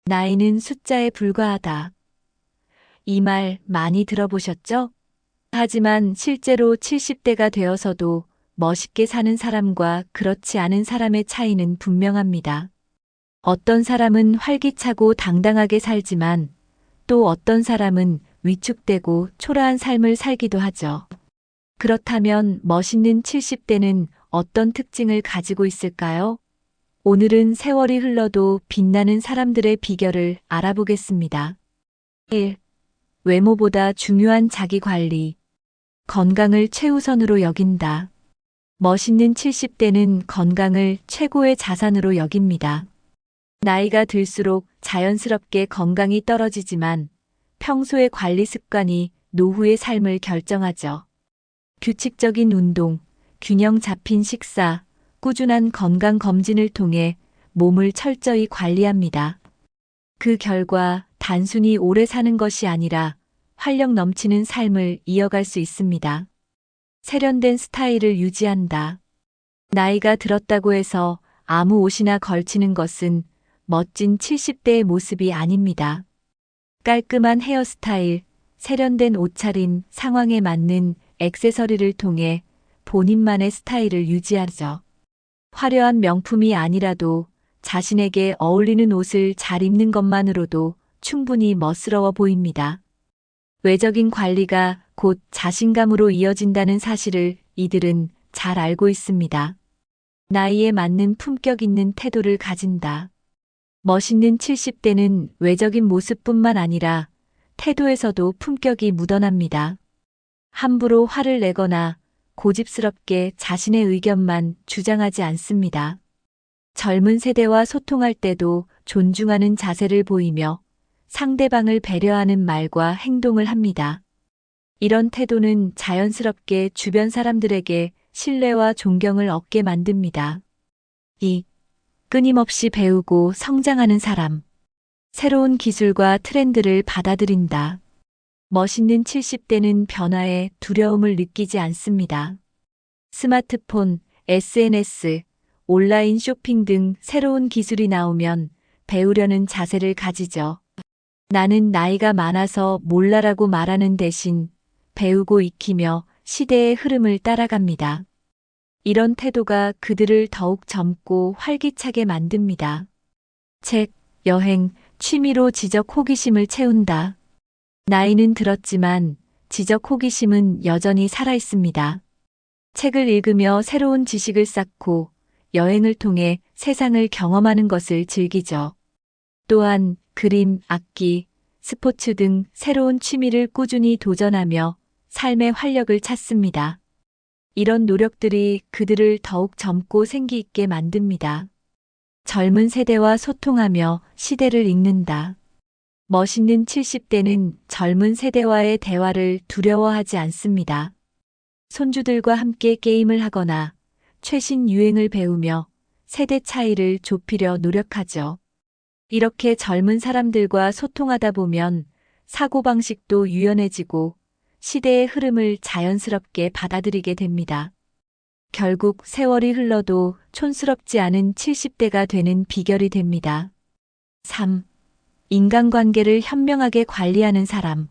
나이는 숫자에 불과하다. 이 말 많이 들어보셨죠? 하지만 실제로 70대가 되어서도 멋있게 사는 사람과 그렇지 않은 사람의 차이는 분명합니다. 어떤 사람은 활기차고 당당하게 살지만 또 어떤 사람은 위축되고 초라한 삶을 살기도 하죠. 그렇다면 멋있는 70대는 어떤 특징을 가지고 있을까요? 오늘은 세월이 흘러도 빛나는 사람들의 비결을 알아보겠습니다. 1. 외모보다 중요한 자기 관리. 건강을 최우선으로 여긴다. 멋있는 70대는 건강을 최고의 자산으로 여깁니다. 나이가 들수록 자연스럽게 건강이 떨어지지만 평소의 관리 습관이 노후의 삶을 결정하죠. 규칙적인 운동, 균형 잡힌 식사, 꾸준한 건강 검진을 통해 몸을 철저히 관리합니다. 그 결과 단순히 오래 사는 것이 아니라 활력 넘치는 삶을 이어갈 수 있습니다. 세련된 스타일을 유지한다. 나이가 들었다고 해서 아무 옷이나 걸치는 것은 멋진 70대의 모습이 아닙니다. 깔끔한 헤어스타일, 세련된 옷차림, 상황에 맞는 액세서리를 통해 본인만의 스타일을 유지하죠. 화려한 명품이 아니라도 자신에게 어울리는 옷을 잘 입는 것만으로도 충분히 멋스러워 보입니다. 외적인 관리가 곧 자신감으로 이어진다는 사실을 이들은 잘 알고 있습니다. 나이에 맞는 품격 있는 태도를 가진다. 멋있는 70대는 외적인 모습뿐만 아니라 태도에서도 품격이 묻어납니다. 함부로 화를 내거나 고집스럽게 자신의 의견만 주장하지 않습니다. 젊은 세대와 소통할 때도 존중하는 자세를 보이며 상대방을 배려하는 말과 행동을 합니다. 이런 태도는 자연스럽게 주변 사람들에게 신뢰와 존경을 얻게 만듭니다. 2. 끊임없이 배우고 성장하는 사람. 새로운 기술과 트렌드를 받아들인다. 멋있는 70대는 변화에 두려움을 느끼지 않습니다. 스마트폰, SNS, 온라인 쇼핑 등 새로운 기술이 나오면 배우려는 자세를 가지죠. 나는 나이가 많아서 몰라라고 말하는 대신 배우고 익히며 시대의 흐름을 따라갑니다. 이런 태도가 그들을 더욱 젊고 활기차게 만듭니다. 책, 여행, 취미로 지적 호기심을 채운다. 나이는 들었지만 지적 호기심은 여전히 살아있습니다. 책을 읽으며 새로운 지식을 쌓고 여행을 통해 세상을 경험하는 것을 즐기죠. 또한 그림, 악기, 스포츠 등 새로운 취미를 꾸준히 도전하며 삶의 활력을 찾습니다. 이런 노력들이 그들을 더욱 젊고 생기 있게 만듭니다. 젊은 세대와 소통하며 시대를 읽는다. 멋있는 70대는 젊은 세대와의 대화를 두려워하지 않습니다. 손주들과 함께 게임을 하거나 최신 유행을 배우며 세대 차이를 좁히려 노력하죠. 이렇게 젊은 사람들과 소통하다 보면 사고방식도 유연해지고 시대의 흐름을 자연스럽게 받아들이게 됩니다. 결국 세월이 흘러도 촌스럽지 않은 70대가 되는 비결이 됩니다. 3. 인간관계를 현명하게 관리하는 사람.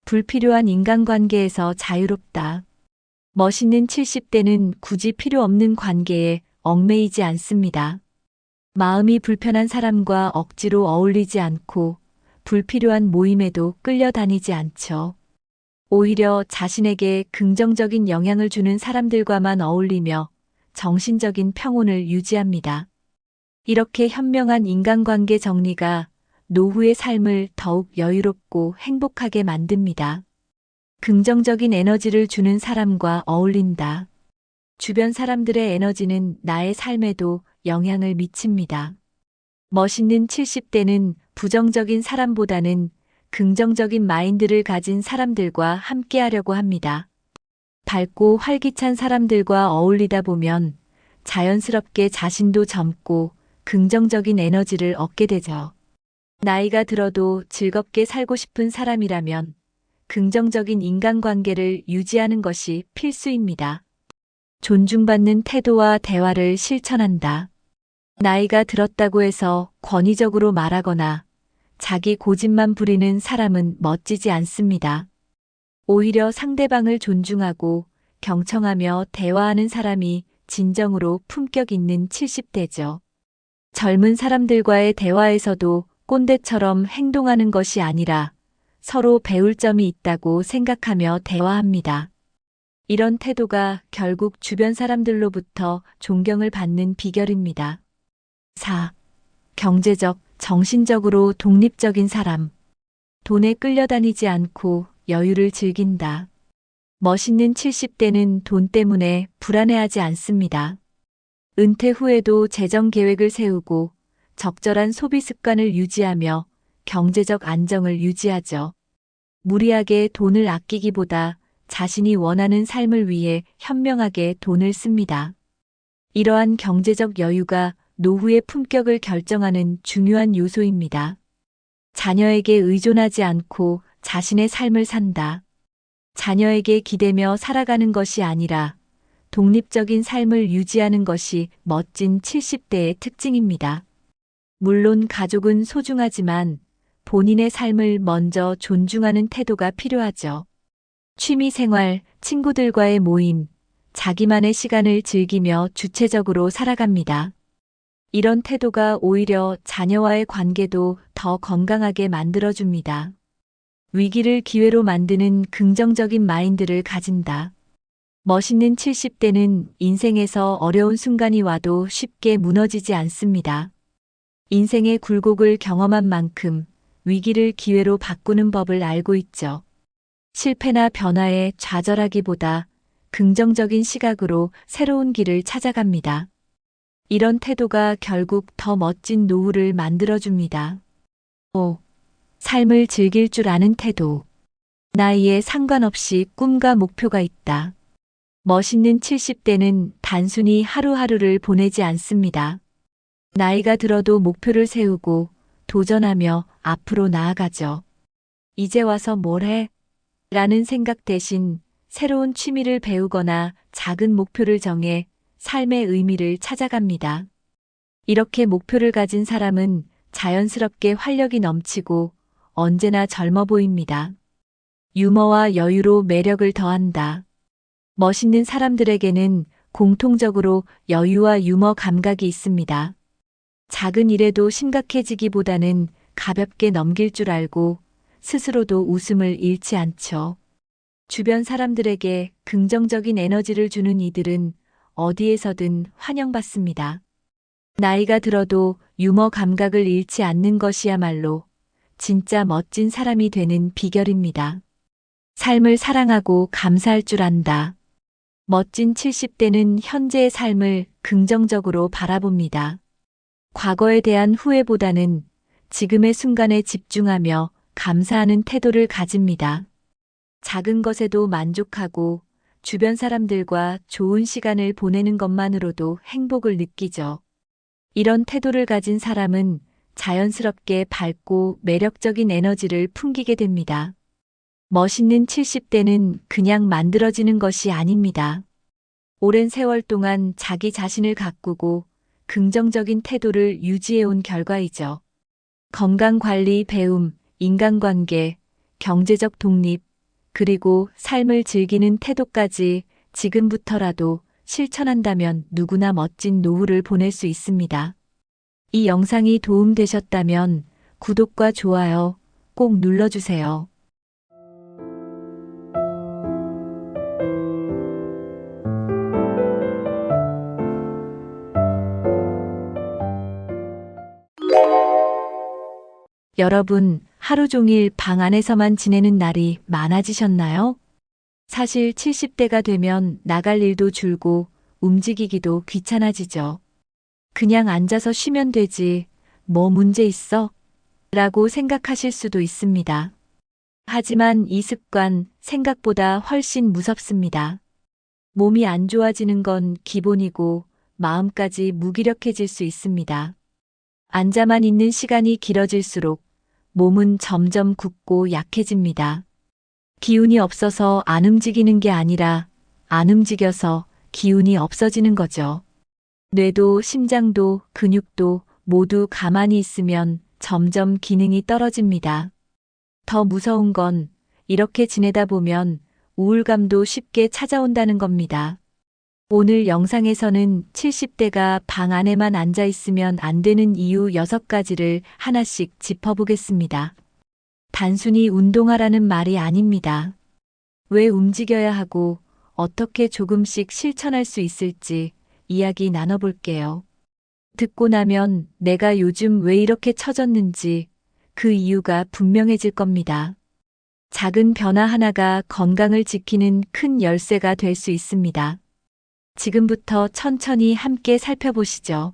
불필요한 인간관계에서 자유롭다. 멋있는 70대는 굳이 필요 없는 관계에 얽매이지 않습니다. 마음이 불편한 사람과 억지로 어울리지 않고 불필요한 모임에도 끌려다니지 않죠. 오히려 자신에게 긍정적인 영향을 주는 사람들과만 어울리며 정신적인 평온을 유지합니다. 이렇게 현명한 인간관계 정리가 노후의 삶을 더욱 여유롭고 행복하게 만듭니다. 긍정적인 에너지를 주는 사람과 어울린다. 주변 사람들의 에너지는 나의 삶에도 영향을 미칩니다. 멋있는 70대는 부정적인 사람보다는 긍정적인 마인드를 가진 사람들과 함께하려고 합니다. 밝고 활기찬 사람들과 어울리다 보면 자연스럽게 자신도 젊고 긍정적인 에너지를 얻게 되죠. 나이가 들어도 즐겁게 살고 싶은 사람이라면 긍정적인 인간관계를 유지하는 것이 필수입니다. 존중받는 태도와 대화를 실천한다. 나이가 들었다고 해서 권위적으로 말하거나 자기 고집만 부리는 사람은 멋지지 않습니다. 오히려 상대방을 존중하고 경청하며 대화하는 사람이 진정으로 품격 있는 70대죠. 젊은 사람들과의 대화에서도 꼰대처럼 행동하는 것이 아니라 서로 배울 점이 있다고 생각하며 대화합니다. 이런 태도가 결국 주변 사람들로부터 존경을 받는 비결입니다. 4. 경제적, 정신적으로 독립적인 사람. 돈에 끌려다니지 않고 여유를 즐긴다. 멋있는 70대는 돈 때문에 불안해하지 않습니다. 은퇴 후에도 재정 계획을 세우고 적절한 소비 습관을 유지하며 경제적 안정을 유지하죠. 무리하게 돈을 아끼기보다 자신이 원하는 삶을 위해 현명하게 돈을 씁니다. 이러한 경제적 여유가 노후의 품격을 결정하는 중요한 요소입니다. 자녀에게 의존하지 않고 자신의 삶을 산다. 자녀에게 기대며 살아가는 것이 아니라 독립적인 삶을 유지하는 것이 멋진 70대의 특징입니다. 물론 가족은 소중하지만 본인의 삶을 먼저 존중하는 태도가 필요하죠. 취미 생활, 친구들과의 모임, 자기만의 시간을 즐기며 주체적으로 살아갑니다. 이런 태도가 오히려 자녀와의 관계도 더 건강하게 만들어줍니다. 위기를 기회로 만드는 긍정적인 마인드를 가진다. 멋있는 70대는 인생에서 어려운 순간이 와도 쉽게 무너지지 않습니다. 인생의 굴곡을 경험한 만큼 위기를 기회로 바꾸는 법을 알고 있죠. 실패나 변화에 좌절하기보다 긍정적인 시각으로 새로운 길을 찾아갑니다. 이런 태도가 결국 더 멋진 노후를 만들어줍니다. 5. 삶을 즐길 줄 아는 태도. 나이에 상관없이 꿈과 목표가 있다. 멋있는 70대는 단순히 하루하루를 보내지 않습니다. 나이가 들어도 목표를 세우고 도전하며 앞으로 나아가죠. 이제 와서 뭘 해? 라는 생각 대신 새로운 취미를 배우거나 작은 목표를 정해 삶의 의미를 찾아갑니다. 이렇게 목표를 가진 사람은 자연스럽게 활력이 넘치고 언제나 젊어 보입니다. 유머와 여유로 매력을 더한다. 멋있는 사람들에게는 공통적으로 여유와 유머 감각이 있습니다. 작은 일에도 심각해지기보다는 가볍게 넘길 줄 알고 스스로도 웃음을 잃지 않죠. 주변 사람들에게 긍정적인 에너지를 주는 이들은 어디에서든 환영받습니다. 나이가 들어도 유머 감각을 잃지 않는 것이야말로 진짜 멋진 사람이 되는 비결입니다. 삶을 사랑하고 감사할 줄 안다. 멋진 70대는 현재의 삶을 긍정적으로 바라봅니다. 과거에 대한 후회보다는 지금의 순간에 집중하며 감사하는 태도를 가집니다. 작은 것에도 만족하고 주변 사람들과 좋은 시간을 보내는 것만으로도 행복을 느끼죠. 이런 태도를 가진 사람은 자연스럽게 밝고 매력적인 에너지를 풍기게 됩니다. 멋있는 70대는 그냥 만들어지는 것이 아닙니다. 오랜 세월 동안 자기 자신을 가꾸고 긍정적인 태도를 유지해온 결과이죠. 건강관리, 배움, 인간관계, 경제적 독립, 그리고 삶을 즐기는 태도까지 지금부터라도 실천한다면 누구나 멋진 노후를 보낼 수 있습니다. 이 영상이 도움되셨다면 구독과 좋아요 꼭 눌러주세요. 여러분, 하루 종일 방 안에서만 지내는 날이 많아지셨나요? 사실 70대가 되면 나갈 일도 줄고 움직이기도 귀찮아지죠. 그냥 앉아서 쉬면 되지, 뭐 문제 있어? 라고 생각하실 수도 있습니다. 하지만 이 습관 생각보다 훨씬 무섭습니다. 몸이 안 좋아지는 건 기본이고 마음까지 무기력해질 수 있습니다. 앉아만 있는 시간이 길어질수록 몸은 점점 굳고 약해집니다. 기운이 없어서 안 움직이는 게 아니라 안 움직여서 기운이 없어지는 거죠. 뇌도 심장도 근육도 모두 가만히 있으면 점점 기능이 떨어집니다. 더 무서운 건 이렇게 지내다 보면 우울감도 쉽게 찾아온다는 겁니다. 오늘 영상에서는 70대가 방 안에만 앉아 있으면 안 되는 이유 6가지를 하나씩 짚어보겠습니다. 단순히 운동하라는 말이 아닙니다. 왜 움직여야 하고 어떻게 조금씩 실천할 수 있을지 이야기 나눠볼게요. 듣고 나면 내가 요즘 왜 이렇게 처졌는지 그 이유가 분명해질 겁니다. 작은 변화 하나가 건강을 지키는 큰 열쇠가 될 수 있습니다. 지금부터 천천히 함께 살펴보시죠.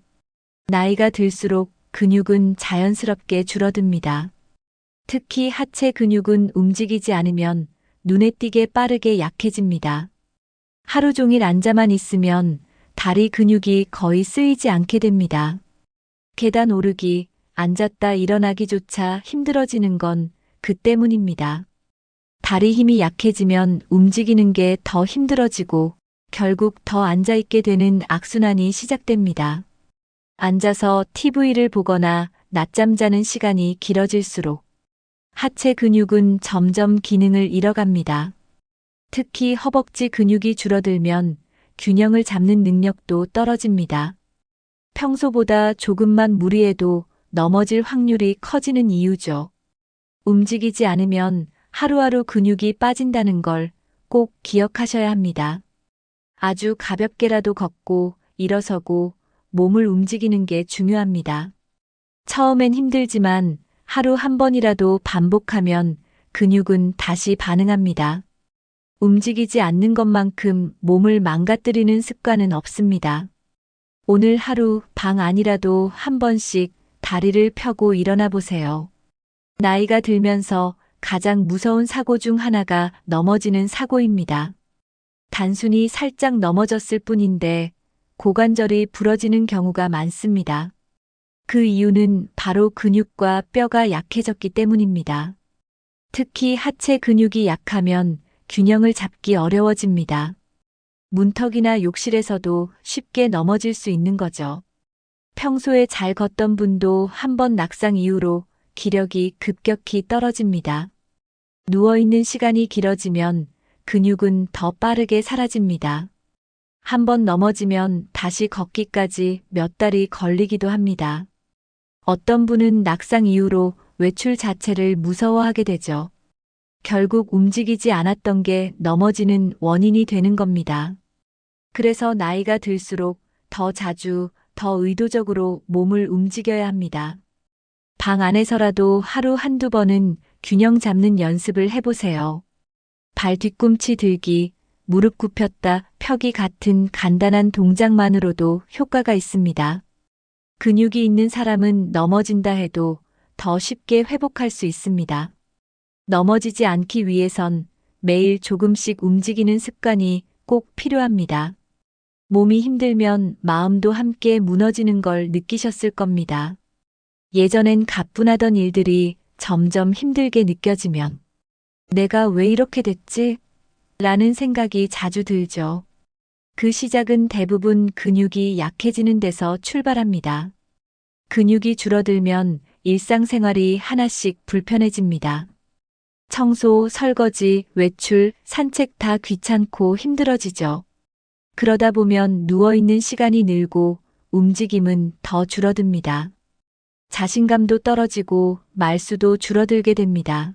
나이가 들수록 근육은 자연스럽게 줄어듭니다. 특히 하체 근육은 움직이지 않으면 눈에 띄게 빠르게 약해집니다. 하루 종일 앉아만 있으면 다리 근육이 거의 쓰이지 않게 됩니다. 계단 오르기, 앉았다 일어나기조차 힘들어지는 건 그 때문입니다. 다리 힘이 약해지면 움직이는 게 더 힘들어지고 결국 더 앉아있게 되는 악순환이 시작됩니다. 앉아서 TV를 보거나 낮잠 자는 시간이 길어질수록 하체 근육은 점점 기능을 잃어갑니다. 특히 허벅지 근육이 줄어들면 균형을 잡는 능력도 떨어집니다. 평소보다 조금만 무리해도 넘어질 확률이 커지는 이유죠. 움직이지 않으면 하루하루 근육이 빠진다는 걸 꼭 기억하셔야 합니다. 아주 가볍게라도 걷고 일어서고 몸을 움직이는 게 중요합니다. 처음엔 힘들지만 하루 한 번이라도 반복하면 근육은 다시 반응합니다. 움직이지 않는 것만큼 몸을 망가뜨리는 습관은 없습니다. 오늘 하루 방 안이라도 한 번씩 다리를 펴고 일어나 보세요. 나이가 들면서 가장 무서운 사고 중 하나가 넘어지는 사고입니다. 단순히 살짝 넘어졌을 뿐인데 고관절이 부러지는 경우가 많습니다. 그 이유는 바로 근육과 뼈가 약해졌기 때문입니다. 특히 하체 근육이 약하면 균형을 잡기 어려워집니다. 문턱이나 욕실에서도 쉽게 넘어질 수 있는 거죠. 평소에 잘 걷던 분도 한 번 낙상 이후로 기력이 급격히 떨어집니다. 누워있는 시간이 길어지면 근육은 더 빠르게 사라집니다. 한 번 넘어지면 다시 걷기까지 몇 달이 걸리기도 합니다. 어떤 분은 낙상 이후로 외출 자체를 무서워하게 되죠. 결국 움직이지 않았던 게 넘어지는 원인이 되는 겁니다. 그래서 나이가 들수록 더 자주, 더 의도적으로 몸을 움직여야 합니다. 방 안에서라도 하루 한두 번은 균형 잡는 연습을 해보세요. 발 뒤꿈치 들기, 무릎 굽혔다 펴기 같은 간단한 동작만으로도 효과가 있습니다. 근육이 있는 사람은 넘어진다 해도 더 쉽게 회복할 수 있습니다. 넘어지지 않기 위해선 매일 조금씩 움직이는 습관이 꼭 필요합니다. 몸이 힘들면 마음도 함께 무너지는 걸 느끼셨을 겁니다. 예전엔 가뿐하던 일들이 점점 힘들게 느껴지면 내가 왜 이렇게 됐지? 라는 생각이 자주 들죠. 그 시작은 대부분 근육이 약해지는 데서 출발합니다. 근육이 줄어들면 일상생활이 하나씩 불편해집니다. 청소, 설거지, 외출, 산책 다 귀찮고 힘들어지죠. 그러다 보면 누워있는 시간이 늘고 움직임은 더 줄어듭니다. 자신감도 떨어지고 말수도 줄어들게 됩니다.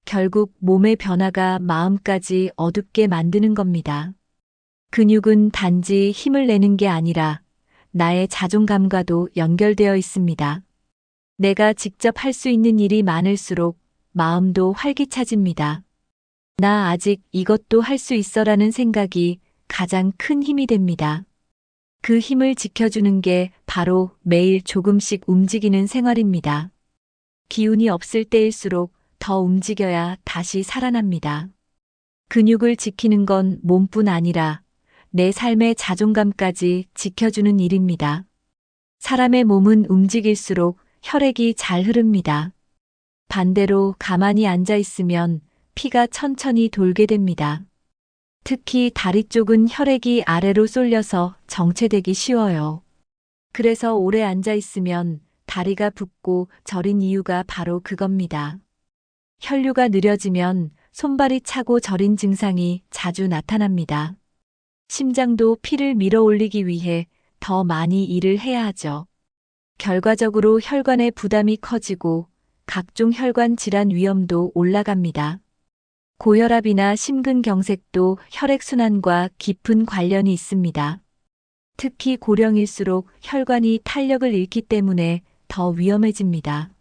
결국 몸의 변화가 마음까지 어둡게 만드는 겁니다. 근육은 단지 힘을 내는 게 아니라 나의 자존감과도 연결되어 있습니다. 내가 직접 할 수 있는 일이 많을수록 마음도 활기차집니다. 나 아직 이것도 할 수 있어라는 생각이 가장 큰 힘이 됩니다. 그 힘을 지켜주는 게 바로 매일 조금씩 움직이는 생활입니다. 기운이 없을 때일수록 더 움직여야 다시 살아납니다. 근육을 지키는 건 몸뿐 아니라 내 삶의 자존감까지 지켜주는 일입니다. 사람의 몸은 움직일수록 혈액이 잘 흐릅니다. 반대로 가만히 앉아 있으면 피가 천천히 돌게 됩니다. 특히 다리 쪽은 혈액이 아래로 쏠려서 정체되기 쉬워요. 그래서 오래 앉아 있으면 다리가 붓고 저린 이유가 바로 그겁니다. 혈류가 느려지면 손발이 차고 저린 증상이 자주 나타납니다. 심장도 피를 밀어 올리기 위해 더 많이 일을 해야 하죠. 결과적으로 혈관의 부담이 커지고 각종 혈관 질환 위험도 올라갑니다. 고혈압이나 심근경색도 혈액순환과 깊은 관련이 있습니다. 특히 고령일수록 혈관이 탄력을 잃기 때문에 더 위험해집니다.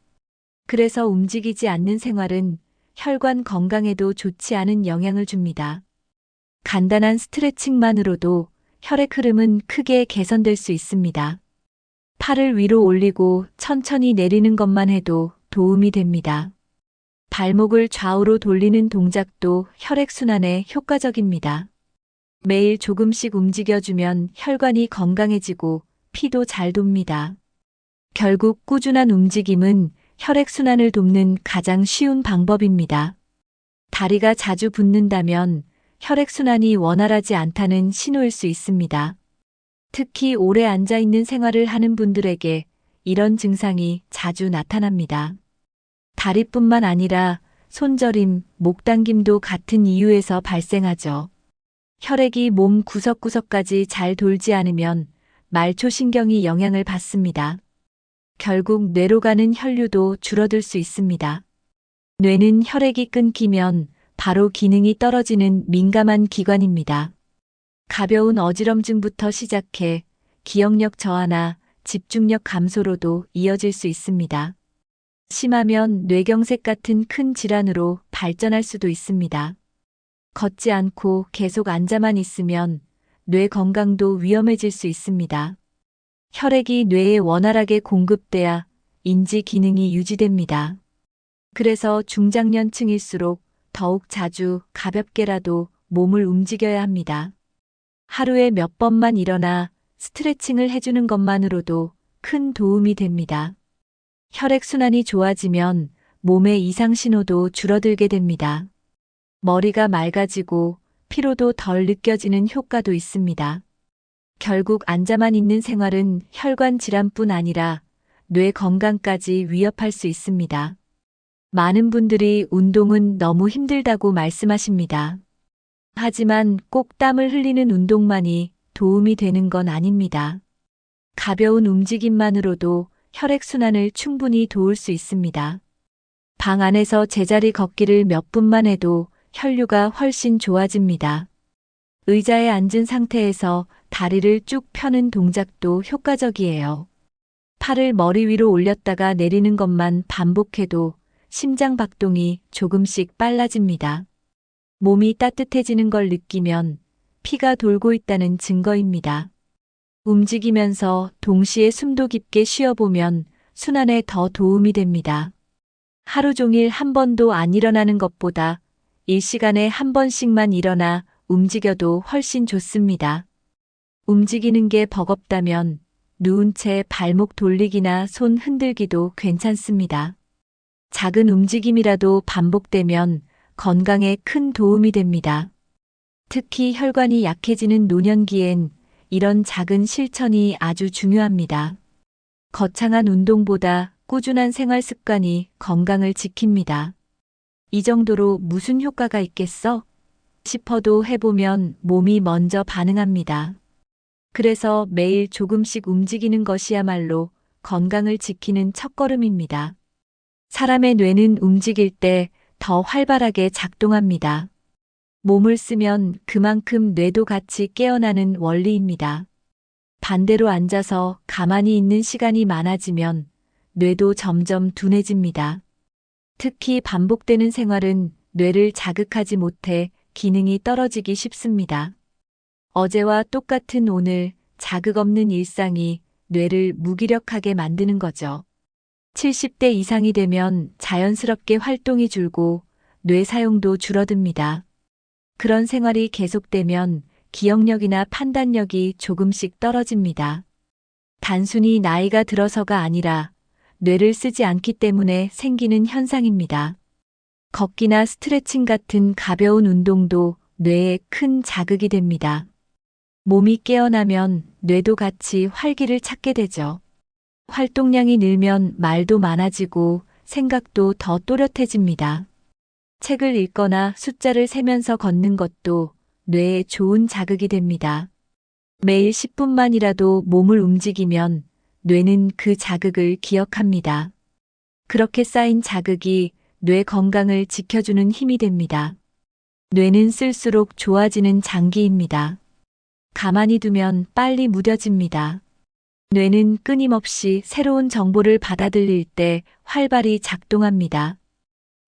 그래서 움직이지 않는 생활은 혈관 건강에도 좋지 않은 영향을 줍니다. 간단한 스트레칭만으로도 혈액 흐름은 크게 개선될 수 있습니다. 팔을 위로 올리고 천천히 내리는 것만 해도 도움이 됩니다. 발목을 좌우로 돌리는 동작도 혈액순환에 효과적입니다. 매일 조금씩 움직여주면 혈관이 건강해지고 피도 잘 돕니다. 결국 꾸준한 움직임은 혈액순환을 돕는 가장 쉬운 방법입니다. 다리가 자주 붓는다면 혈액순환이 원활하지 않다는 신호일 수 있습니다. 특히 오래 앉아 있는 생활을 하는 분들에게 이런 증상이 자주 나타납니다. 다리뿐만 아니라 손저림, 목 당김도 같은 이유에서 발생하죠. 혈액이 몸 구석구석까지 잘 돌지 않으면 말초신경이 영향을 받습니다. 결국 뇌로 가는 혈류도 줄어들 수 있습니다. 뇌는 혈액이 끊기면 바로 기능이 떨어지는 민감한 기관입니다. 가벼운 어지럼증부터 시작해 기억력 저하나 집중력 감소로도 이어질 수 있습니다. 심하면 뇌경색 같은 큰 질환으로 발전할 수도 있습니다. 걷지 않고 계속 앉아만 있으면 뇌 건강도 위험해질 수 있습니다. 혈액이 뇌에 원활하게 공급돼야 인지 기능이 유지됩니다. 그래서 중장년층일수록 더욱 자주 가볍게라도 몸을 움직여야 합니다. 하루에 몇 번만 일어나 스트레칭을 해주는 것만으로도 큰 도움이 됩니다. 혈액순환이 좋아지면 몸의 이상 신호도 줄어들게 됩니다. 머리가 맑아지고 피로도 덜 느껴지는 효과도 있습니다. 결국 앉아만 있는 생활은 혈관 질환뿐 아니라 뇌 건강까지 위협할 수 있습니다. 많은 분들이 운동은 너무 힘들다고 말씀하십니다. 하지만 꼭 땀을 흘리는 운동만이 도움이 되는 건 아닙니다. 가벼운 움직임만으로도 혈액순환을 충분히 도울 수 있습니다. 방 안에서 제자리 걷기를 몇 분만 해도 혈류가 훨씬 좋아집니다. 의자에 앉은 상태에서 다리를 쭉 펴는 동작도 효과적이에요. 팔을 머리 위로 올렸다가 내리는 것만 반복해도 심장 박동이 조금씩 빨라집니다. 몸이 따뜻해지는 걸 느끼면 피가 돌고 있다는 증거입니다. 움직이면서 동시에 숨도 깊게 쉬어보면 순환에 더 도움이 됩니다. 하루 종일 한 번도 안 일어나는 것보다 일시간에 한 번씩만 일어나 움직여도 훨씬 좋습니다. 움직이는 게 버겁다면 누운 채 발목 돌리기나 손 흔들기도 괜찮습니다. 작은 움직임이라도 반복되면 건강에 큰 도움이 됩니다. 특히 혈관이 약해지는 노년기엔 이런 작은 실천이 아주 중요합니다. 거창한 운동보다 꾸준한 생활 습관이 건강을 지킵니다. 이 정도로 무슨 효과가 있겠어? 싶어도 해보면 몸이 먼저 반응합니다. 그래서 매일 조금씩 움직이는 것이야말로 건강을 지키는 첫걸음입니다. 사람의 뇌는 움직일 때 더 활발하게 작동합니다. 몸을 쓰면 그만큼 뇌도 같이 깨어나는 원리입니다. 반대로 앉아서 가만히 있는 시간이 많아지면 뇌도 점점 둔해집니다. 특히 반복되는 생활은 뇌를 자극하지 못해 기능이 떨어지기 쉽습니다. 어제와 똑같은 오늘 자극 없는 일상이 뇌를 무기력하게 만드는 거죠. 70대 이상이 되면 자연스럽게 활동이 줄고 뇌 사용도 줄어듭니다. 그런 생활이 계속되면 기억력이나 판단력이 조금씩 떨어집니다. 단순히 나이가 들어서가 아니라 뇌를 쓰지 않기 때문에 생기는 현상입니다. 걷기나 스트레칭 같은 가벼운 운동도 뇌에 큰 자극이 됩니다. 몸이 깨어나면 뇌도 같이 활기를 찾게 되죠. 활동량이 늘면 말도 많아지고 생각도 더 또렷해집니다. 책을 읽거나 숫자를 세면서 걷는 것도 뇌에 좋은 자극이 됩니다. 매일 10분만이라도 몸을 움직이면 뇌는 그 자극을 기억합니다. 그렇게 쌓인 자극이 뇌 건강을 지켜주는 힘이 됩니다. 뇌는 쓸수록 좋아지는 장기입니다. 가만히 두면 빨리 무뎌집니다. 뇌는 끊임없이 새로운 정보를 받아들일 때 활발히 작동합니다.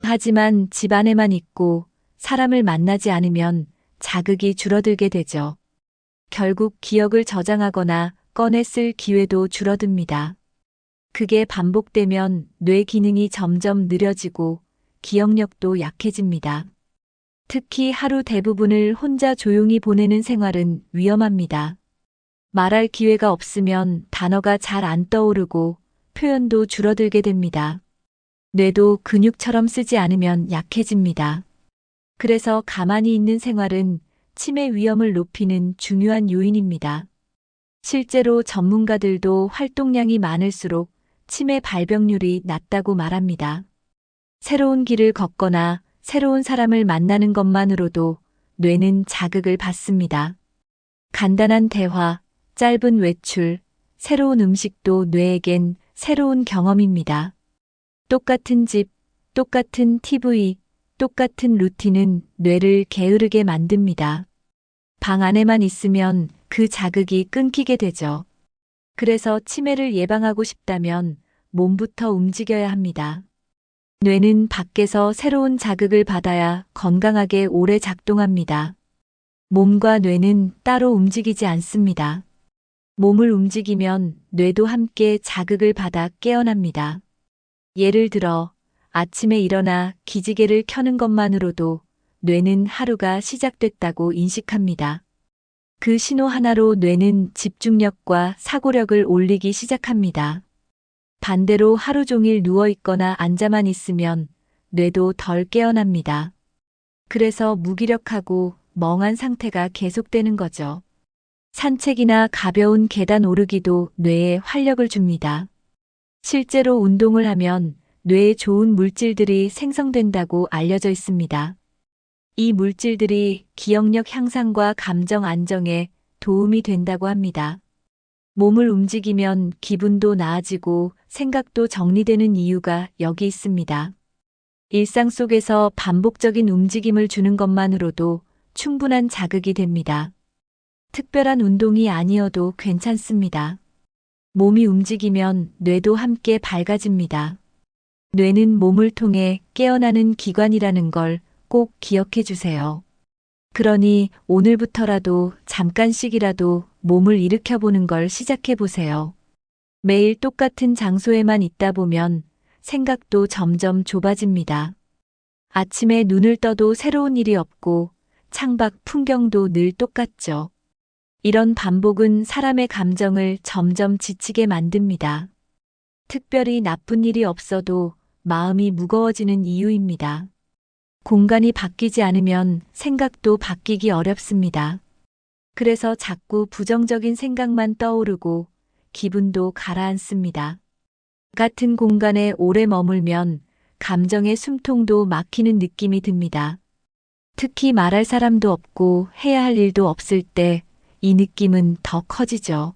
하지만 집 안에만 있고 사람을 만나지 않으면 자극이 줄어들게 되죠. 결국 기억을 저장하거나 꺼내 쓸 기회도 줄어듭니다. 그게 반복되면 뇌 기능이 점점 느려지고 기억력도 약해집니다. 특히 하루 대부분을 혼자 조용히 보내는 생활은 위험합니다. 말할 기회가 없으면 단어가 잘 안 떠오르고 표현도 줄어들게 됩니다. 뇌도 근육처럼 쓰지 않으면 약해집니다. 그래서 가만히 있는 생활은 치매 위험을 높이는 중요한 요인입니다. 실제로 전문가들도 활동량이 많을수록 치매 발병률이 낮다고 말합니다. 새로운 길을 걷거나 새로운 사람을 만나는 것만으로도 뇌는 자극을 받습니다. 간단한 대화, 짧은 외출, 새로운 음식도 뇌에겐 새로운 경험입니다. 똑같은 집, 똑같은 TV, 똑같은 루틴은 뇌를 게으르게 만듭니다. 방 안에만 있으면 그 자극이 끊기게 되죠. 그래서 치매를 예방하고 싶다면 몸부터 움직여야 합니다. 뇌는 밖에서 새로운 자극을 받아야 건강하게 오래 작동합니다. 몸과 뇌는 따로 움직이지 않습니다. 몸을 움직이면 뇌도 함께 자극을 받아 깨어납니다. 예를 들어 아침에 일어나 기지개를 켜는 것만으로도 뇌는 하루가 시작됐다고 인식합니다. 그 신호 하나로 뇌는 집중력과 사고력을 올리기 시작합니다. 반대로 하루 종일 누워 있거나 앉아만 있으면 뇌도 덜 깨어납니다. 그래서 무기력하고 멍한 상태가 계속되는 거죠. 산책이나 가벼운 계단 오르기도 뇌에 활력을 줍니다. 실제로 운동을 하면 뇌에 좋은 물질들이 생성된다고 알려져 있습니다. 이 물질들이 기억력 향상과 감정 안정에 도움이 된다고 합니다. 몸을 움직이면 기분도 나아지고 생각도 정리되는 이유가 여기 있습니다. 일상 속에서 반복적인 움직임을 주는 것만으로도 충분한 자극이 됩니다. 특별한 운동이 아니어도 괜찮습니다. 몸이 움직이면 뇌도 함께 밝아집니다. 뇌는 몸을 통해 깨어나는 기관이라는 걸 꼭 기억해 주세요. 그러니 오늘부터라도 잠깐씩이라도 몸을 일으켜보는 걸 시작해 보세요. 매일 똑같은 장소에만 있다 보면 생각도 점점 좁아집니다. 아침에 눈을 떠도 새로운 일이 없고 창밖 풍경도 늘 똑같죠. 이런 반복은 사람의 감정을 점점 지치게 만듭니다. 특별히 나쁜 일이 없어도 마음이 무거워지는 이유입니다. 공간이 바뀌지 않으면 생각도 바뀌기 어렵습니다. 그래서 자꾸 부정적인 생각만 떠오르고 기분도 가라앉습니다. 같은 공간에 오래 머물면 감정의 숨통도 막히는 느낌이 듭니다. 특히 말할 사람도 없고 해야 할 일도 없을 때 이 느낌은 더 커지죠.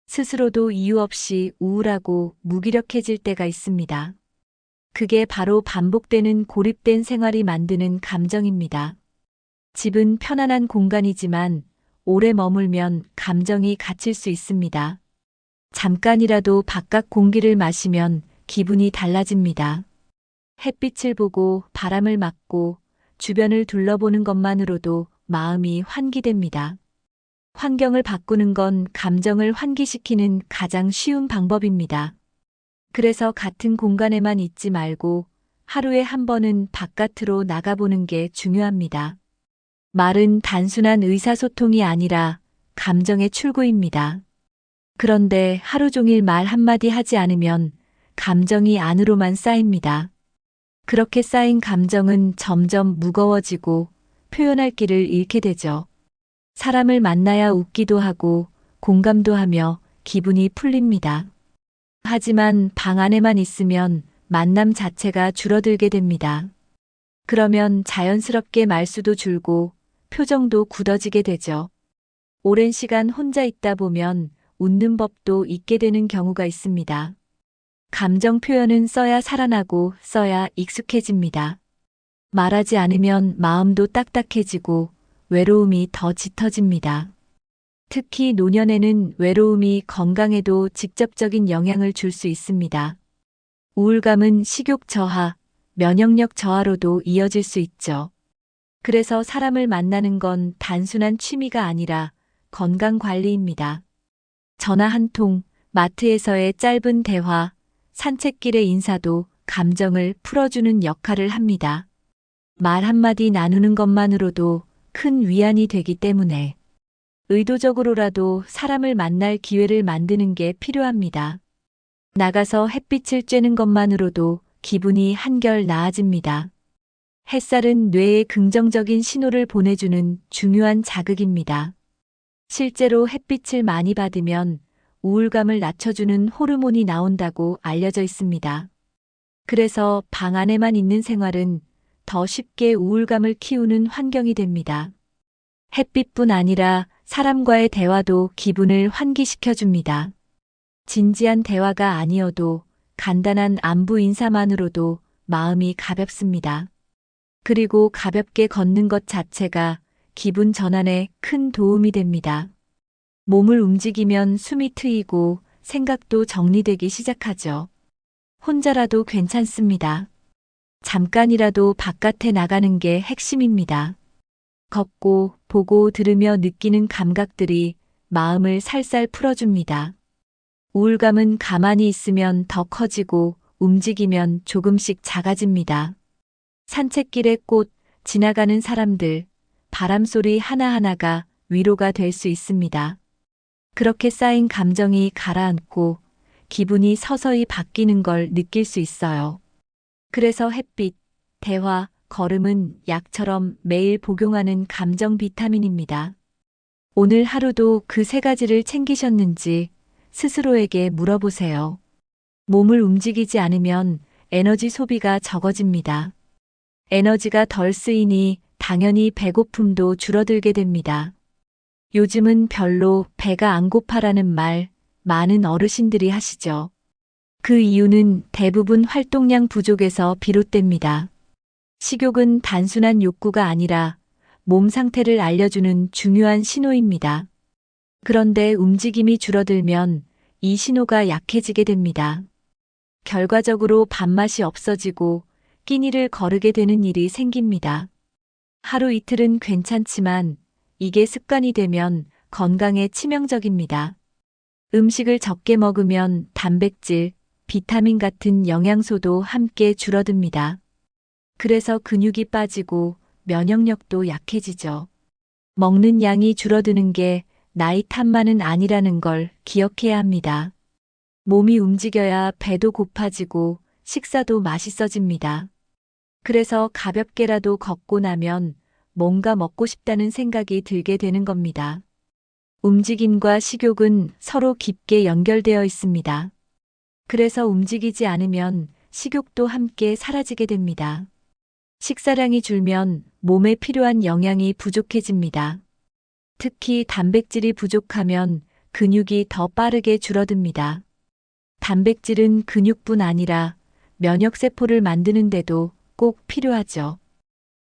스스로도 이유 없이 우울하고 무기력해질 때가 있습니다. 그게 바로 반복되는 고립된 생활이 만드는 감정입니다. 집은 편안한 공간이지만 오래 머물면 감정이 갇힐 수 있습니다. 잠깐이라도 바깥 공기를 마시면 기분이 달라집니다. 햇빛을 보고 바람을 맞고 주변을 둘러보는 것만으로도 마음이 환기됩니다. 환경을 바꾸는 건 감정을 환기시키는 가장 쉬운 방법입니다. 그래서 같은 공간에만 있지 말고 하루에 한 번은 바깥으로 나가보는 게 중요합니다. 말은 단순한 의사소통이 아니라 감정의 출구입니다. 그런데 하루 종일 말 한마디 하지 않으면 감정이 안으로만 쌓입니다. 그렇게 쌓인 감정은 점점 무거워지고 표현할 길을 잃게 되죠. 사람을 만나야 웃기도 하고 공감도 하며 기분이 풀립니다. 하지만 방 안에만 있으면 만남 자체가 줄어들게 됩니다. 그러면 자연스럽게 말수도 줄고 표정도 굳어지게 되죠. 오랜 시간 혼자 있다 보면 웃는 법도 잊게 되는 경우가 있습니다. 감정 표현은 써야 살아나고 써야 익숙해집니다. 말하지 않으면 마음도 딱딱해지고 외로움이 더 짙어집니다. 특히 노년에는 외로움이 건강에도 직접적인 영향을 줄 수 있습니다. 우울감은 식욕 저하, 면역력 저하로도 이어질 수 있죠. 그래서 사람을 만나는 건 단순한 취미가 아니라 건강 관리입니다. 전화 한 통, 마트에서의 짧은 대화, 산책길의 인사도 감정을 풀어주는 역할을 합니다. 말 한마디 나누는 것만으로도 큰 위안이 되기 때문에 의도적으로라도 사람을 만날 기회를 만드는 게 필요합니다. 나가서 햇빛을 쬐는 것만으로도 기분이 한결 나아집니다. 햇살은 뇌에 긍정적인 신호를 보내주는 중요한 자극입니다. 실제로 햇빛을 많이 받으면 우울감을 낮춰주는 호르몬이 나온다고 알려져 있습니다. 그래서 방 안에만 있는 생활은 더 쉽게 우울감을 키우는 환경이 됩니다. 햇빛뿐 아니라 사람과의 대화도 기분을 환기시켜줍니다. 진지한 대화가 아니어도 간단한 안부 인사만으로도 마음이 가볍습니다. 그리고 가볍게 걷는 것 자체가 기분 전환에 큰 도움이 됩니다. 몸을 움직이면 숨이 트이고 생각도 정리되기 시작하죠. 혼자라도 괜찮습니다. 잠깐이라도 바깥에 나가는 게 핵심입니다. 걷고, 보고, 들으며 느끼는 감각들이 마음을 살살 풀어줍니다. 우울감은 가만히 있으면 더 커지고 움직이면 조금씩 작아집니다. 산책길의 꽃, 지나가는 사람들, 바람소리 하나하나가 위로가 될 수 있습니다. 그렇게 쌓인 감정이 가라앉고 기분이 서서히 바뀌는 걸 느낄 수 있어요. 그래서 햇빛, 대화, 걸음은 약처럼 매일 복용하는 감정 비타민입니다. 오늘 하루도 그 세 가지를 챙기셨는지 스스로에게 물어보세요. 몸을 움직이지 않으면 에너지 소비가 적어집니다. 에너지가 덜 쓰이니 당연히 배고픔도 줄어들게 됩니다. 요즘은 별로 배가 안 고파라는 말 많은 어르신들이 하시죠. 그 이유는 대부분 활동량 부족에서 비롯됩니다. 식욕은 단순한 욕구가 아니라 몸 상태를 알려주는 중요한 신호입니다. 그런데 움직임이 줄어들면 이 신호가 약해지게 됩니다. 결과적으로 밥맛이 없어지고 끼니를 거르게 되는 일이 생깁니다. 하루 이틀은 괜찮지만 이게 습관이 되면 건강에 치명적입니다. 음식을 적게 먹으면 단백질, 비타민 같은 영양소도 함께 줄어듭니다. 그래서 근육이 빠지고 면역력도 약해지죠. 먹는 양이 줄어드는 게 나이 탓만은 아니라는 걸 기억해야 합니다. 몸이 움직여야 배도 고파지고 식사도 맛있어집니다. 그래서 가볍게라도 걷고 나면 뭔가 먹고 싶다는 생각이 들게 되는 겁니다. 움직임과 식욕은 서로 깊게 연결되어 있습니다. 그래서 움직이지 않으면 식욕도 함께 사라지게 됩니다. 식사량이 줄면 몸에 필요한 영양이 부족해집니다. 특히 단백질이 부족하면 근육이 더 빠르게 줄어듭니다. 단백질은 근육뿐 아니라 면역세포를 만드는데도 꼭 필요하죠.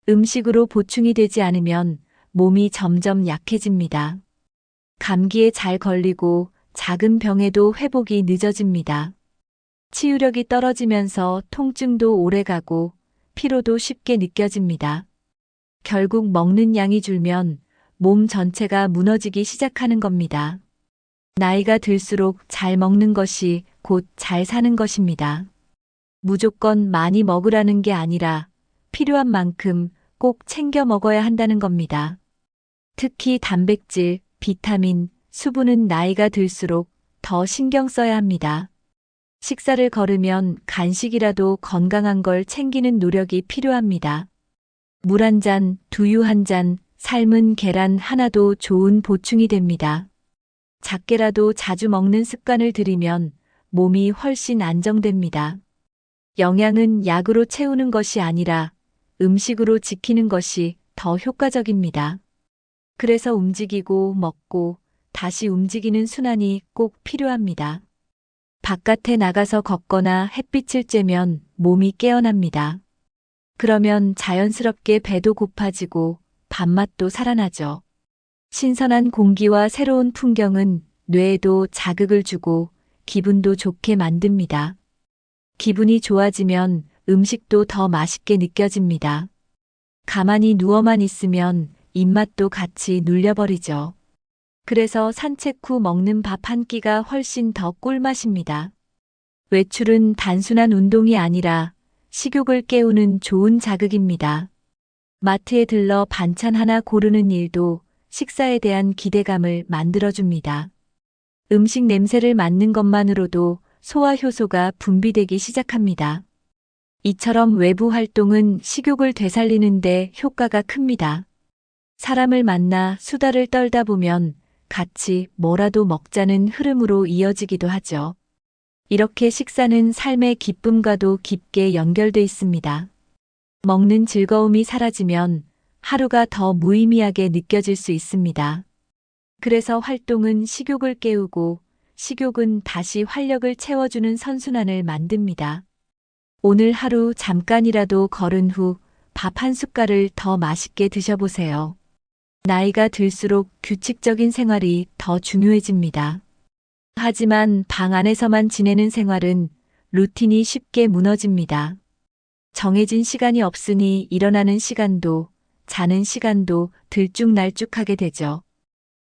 음식으로 보충이 되지 않으면 몸이 점점 약해집니다. 감기에 잘 걸리고 작은 병에도 회복이 늦어집니다. 치유력이 떨어지면서 통증도 오래가고 피로도 쉽게 느껴집니다. 결국 먹는 양이 줄면 몸 전체가 무너지기 시작하는 겁니다. 나이가 들수록 잘 먹는 것이 곧 잘 사는 것입니다. 무조건 많이 먹으라는 게 아니라 필요한 만큼 꼭 챙겨 먹어야 한다는 겁니다. 특히 단백질, 비타민, 수분은 나이가 들수록 더 신경 써야 합니다. 식사를 거르면 간식이라도 건강한 걸 챙기는 노력이 필요합니다. 물 한 잔, 두유 한 잔, 삶은 계란 하나도 좋은 보충이 됩니다. 작게라도 자주 먹는 습관을 들이면 몸이 훨씬 안정됩니다. 영양은 약으로 채우는 것이 아니라 음식으로 지키는 것이 더 효과적입니다. 그래서 움직이고 먹고 다시 움직이는 순환이 꼭 필요합니다. 바깥에 나가서 걷거나 햇빛을 쬐면 몸이 깨어납니다. 그러면 자연스럽게 배도 고파지고 밥맛도 살아나죠. 신선한 공기와 새로운 풍경은 뇌에도 자극을 주고 기분도 좋게 만듭니다. 기분이 좋아지면 음식도 더 맛있게 느껴집니다. 가만히 누워만 있으면 입맛도 같이 눌려버리죠. 그래서 산책 후 먹는 밥 한 끼가 훨씬 더 꿀맛입니다. 외출은 단순한 운동이 아니라 식욕을 깨우는 좋은 자극입니다. 마트에 들러 반찬 하나 고르는 일도 식사에 대한 기대감을 만들어줍니다. 음식 냄새를 맡는 것만으로도 소화효소가 분비되기 시작합니다. 이처럼 외부 활동은 식욕을 되살리는데 효과가 큽니다. 사람을 만나 수다를 떨다 보면 같이 뭐라도 먹자는 흐름으로 이어지기도 하죠. 이렇게 식사는 삶의 기쁨과도 깊게 연결돼 있습니다. 먹는 즐거움이 사라지면 하루가 더 무의미하게 느껴질 수 있습니다. 그래서 활동은 식욕을 깨우고 식욕은 다시 활력을 채워주는 선순환을 만듭니다. 오늘 하루 잠깐이라도 걸은 후 밥 한 숟갈을 더 맛있게 드셔보세요. 나이가 들수록 규칙적인 생활이 더 중요해집니다. 하지만 방 안에서만 지내는 생활은 루틴이 쉽게 무너집니다. 정해진 시간이 없으니 일어나는 시간도 자는 시간도 들쭉날쭉하게 되죠.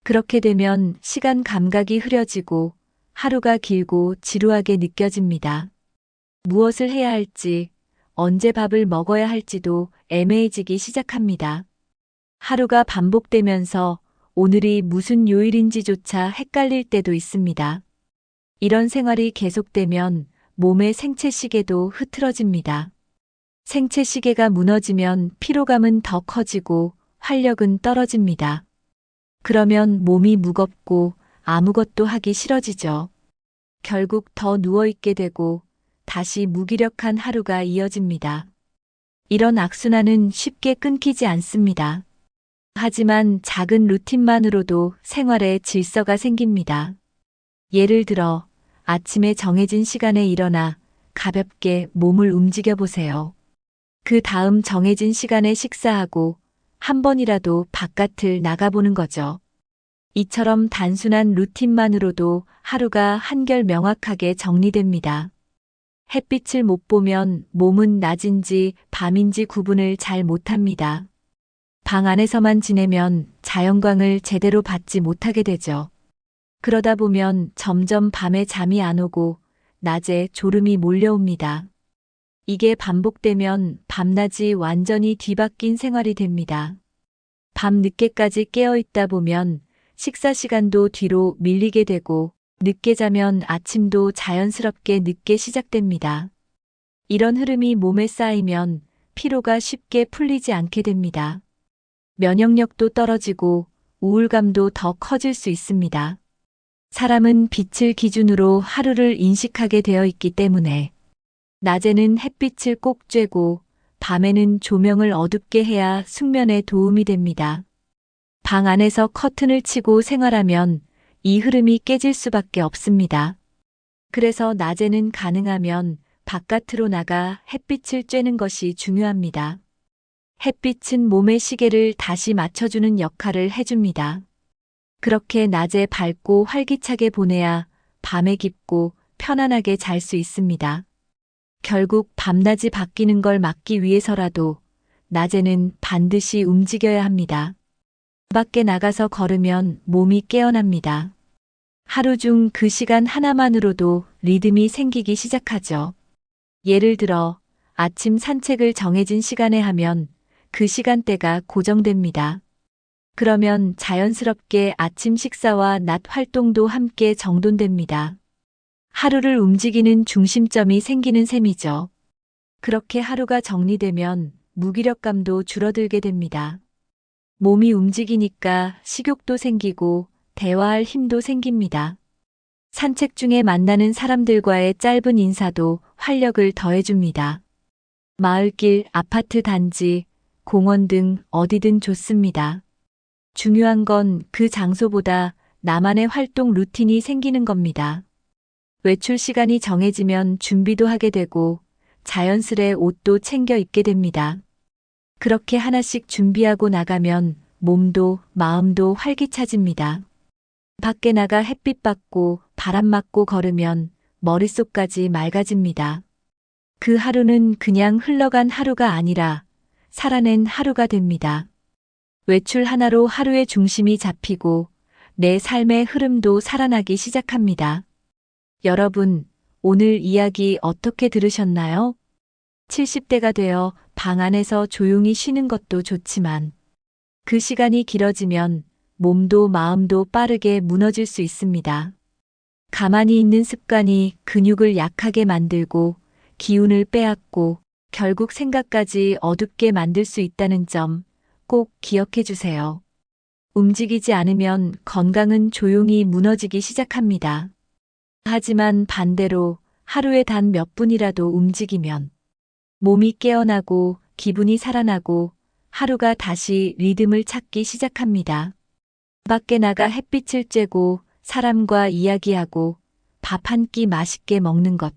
그렇게 되면 시간 감각이 흐려지고 하루가 길고 지루하게 느껴집니다. 무엇을 해야 할지, 언제 밥을 먹어야 할지도 애매해지기 시작합니다. 하루가 반복되면서 오늘이 무슨 요일인지조차 헷갈릴 때도 있습니다. 이런 생활이 계속되면 몸의 생체시계도 흐트러집니다. 생체시계가 무너지면 피로감은 더 커지고 활력은 떨어집니다. 그러면 몸이 무겁고 아무것도 하기 싫어지죠. 결국 더 누워있게 되고 다시 무기력한 하루가 이어집니다. 이런 악순환은 쉽게 끊기지 않습니다. 하지만 작은 루틴만으로도 생활에 질서가 생깁니다. 예를 들어 아침에 정해진 시간에 일어나 가볍게 몸을 움직여 보세요. 그 다음 정해진 시간에 식사하고 한 번이라도 바깥을 나가보는 거죠. 이처럼 단순한 루틴만으로도 하루가 한결 명확하게 정리됩니다. 햇빛을 못 보면 몸은 낮인지 밤인지 구분을 잘 못합니다. 방 안에서만 지내면 자연광을 제대로 받지 못하게 되죠. 그러다 보면 점점 밤에 잠이 안 오고 낮에 졸음이 몰려옵니다. 이게 반복되면 밤낮이 완전히 뒤바뀐 생활이 됩니다. 밤 늦게까지 깨어 있다 보면 식사 시간도 뒤로 밀리게 되고 늦게 자면 아침도 자연스럽게 늦게 시작됩니다. 이런 흐름이 몸에 쌓이면 피로가 쉽게 풀리지 않게 됩니다. 면역력도 떨어지고 우울감도 더 커질 수 있습니다. 사람은 빛을 기준으로 하루를 인식하게 되어 있기 때문에 낮에는 햇빛을 꼭 쬐고 밤에는 조명을 어둡게 해야 숙면에 도움이 됩니다. 방 안에서 커튼을 치고 생활하면 이 흐름이 깨질 수밖에 없습니다. 그래서 낮에는 가능하면 바깥으로 나가 햇빛을 쬐는 것이 중요합니다. 햇빛은 몸의 시계를 다시 맞춰주는 역할을 해줍니다. 그렇게 낮에 밝고 활기차게 보내야 밤에 깊고 편안하게 잘 수 있습니다. 결국 밤낮이 바뀌는 걸 막기 위해서라도 낮에는 반드시 움직여야 합니다. 밖에 나가서 걸으면 몸이 깨어납니다. 하루 중 그 시간 하나만으로도 리듬이 생기기 시작하죠. 예를 들어 아침 산책을 정해진 시간에 하면 그 시간대가 고정됩니다. 그러면 자연스럽게 아침 식사와 낮 활동도 함께 정돈됩니다. 하루를 움직이는 중심점이 생기는 셈이죠. 그렇게 하루가 정리되면 무기력감도 줄어들게 됩니다. 몸이 움직이니까 식욕도 생기고 대화할 힘도 생깁니다. 산책 중에 만나는 사람들과의 짧은 인사도 활력을 더해줍니다. 마을길, 아파트 단지, 공원 등 어디든 좋습니다. 중요한 건 그 장소보다 나만의 활동 루틴이 생기는 겁니다. 외출 시간이 정해지면 준비도 하게 되고 자연스레 옷도 챙겨 입게 됩니다. 그렇게 하나씩 준비하고 나가면 몸도 마음도 활기차집니다. 밖에 나가 햇빛 받고 바람 맞고 걸으면 머릿속까지 맑아집니다. 그 하루는 그냥 흘러간 하루가 아니라 살아낸 하루가 됩니다. 외출 하나로 하루의 중심이 잡히고 내 삶의 흐름도 살아나기 시작합니다. 여러분, 오늘 이야기 어떻게 들으셨나요? 70대가 되어 방 안에서 조용히 쉬는 것도 좋지만 그 시간이 길어지면 몸도 마음도 빠르게 무너질 수 있습니다. 가만히 있는 습관이 근육을 약하게 만들고 기운을 빼앗고 결국 생각까지 어둡게 만들 수 있다는 점 꼭 기억해 주세요. 움직이지 않으면 건강은 조용히 무너지기 시작합니다. 하지만 반대로 하루에 단 몇 분이라도 움직이면 몸이 깨어나고 기분이 살아나고 하루가 다시 리듬을 찾기 시작합니다. 밖에 나가 햇빛을 쬐고 사람과 이야기하고 밥 한 끼 맛있게 먹는 것.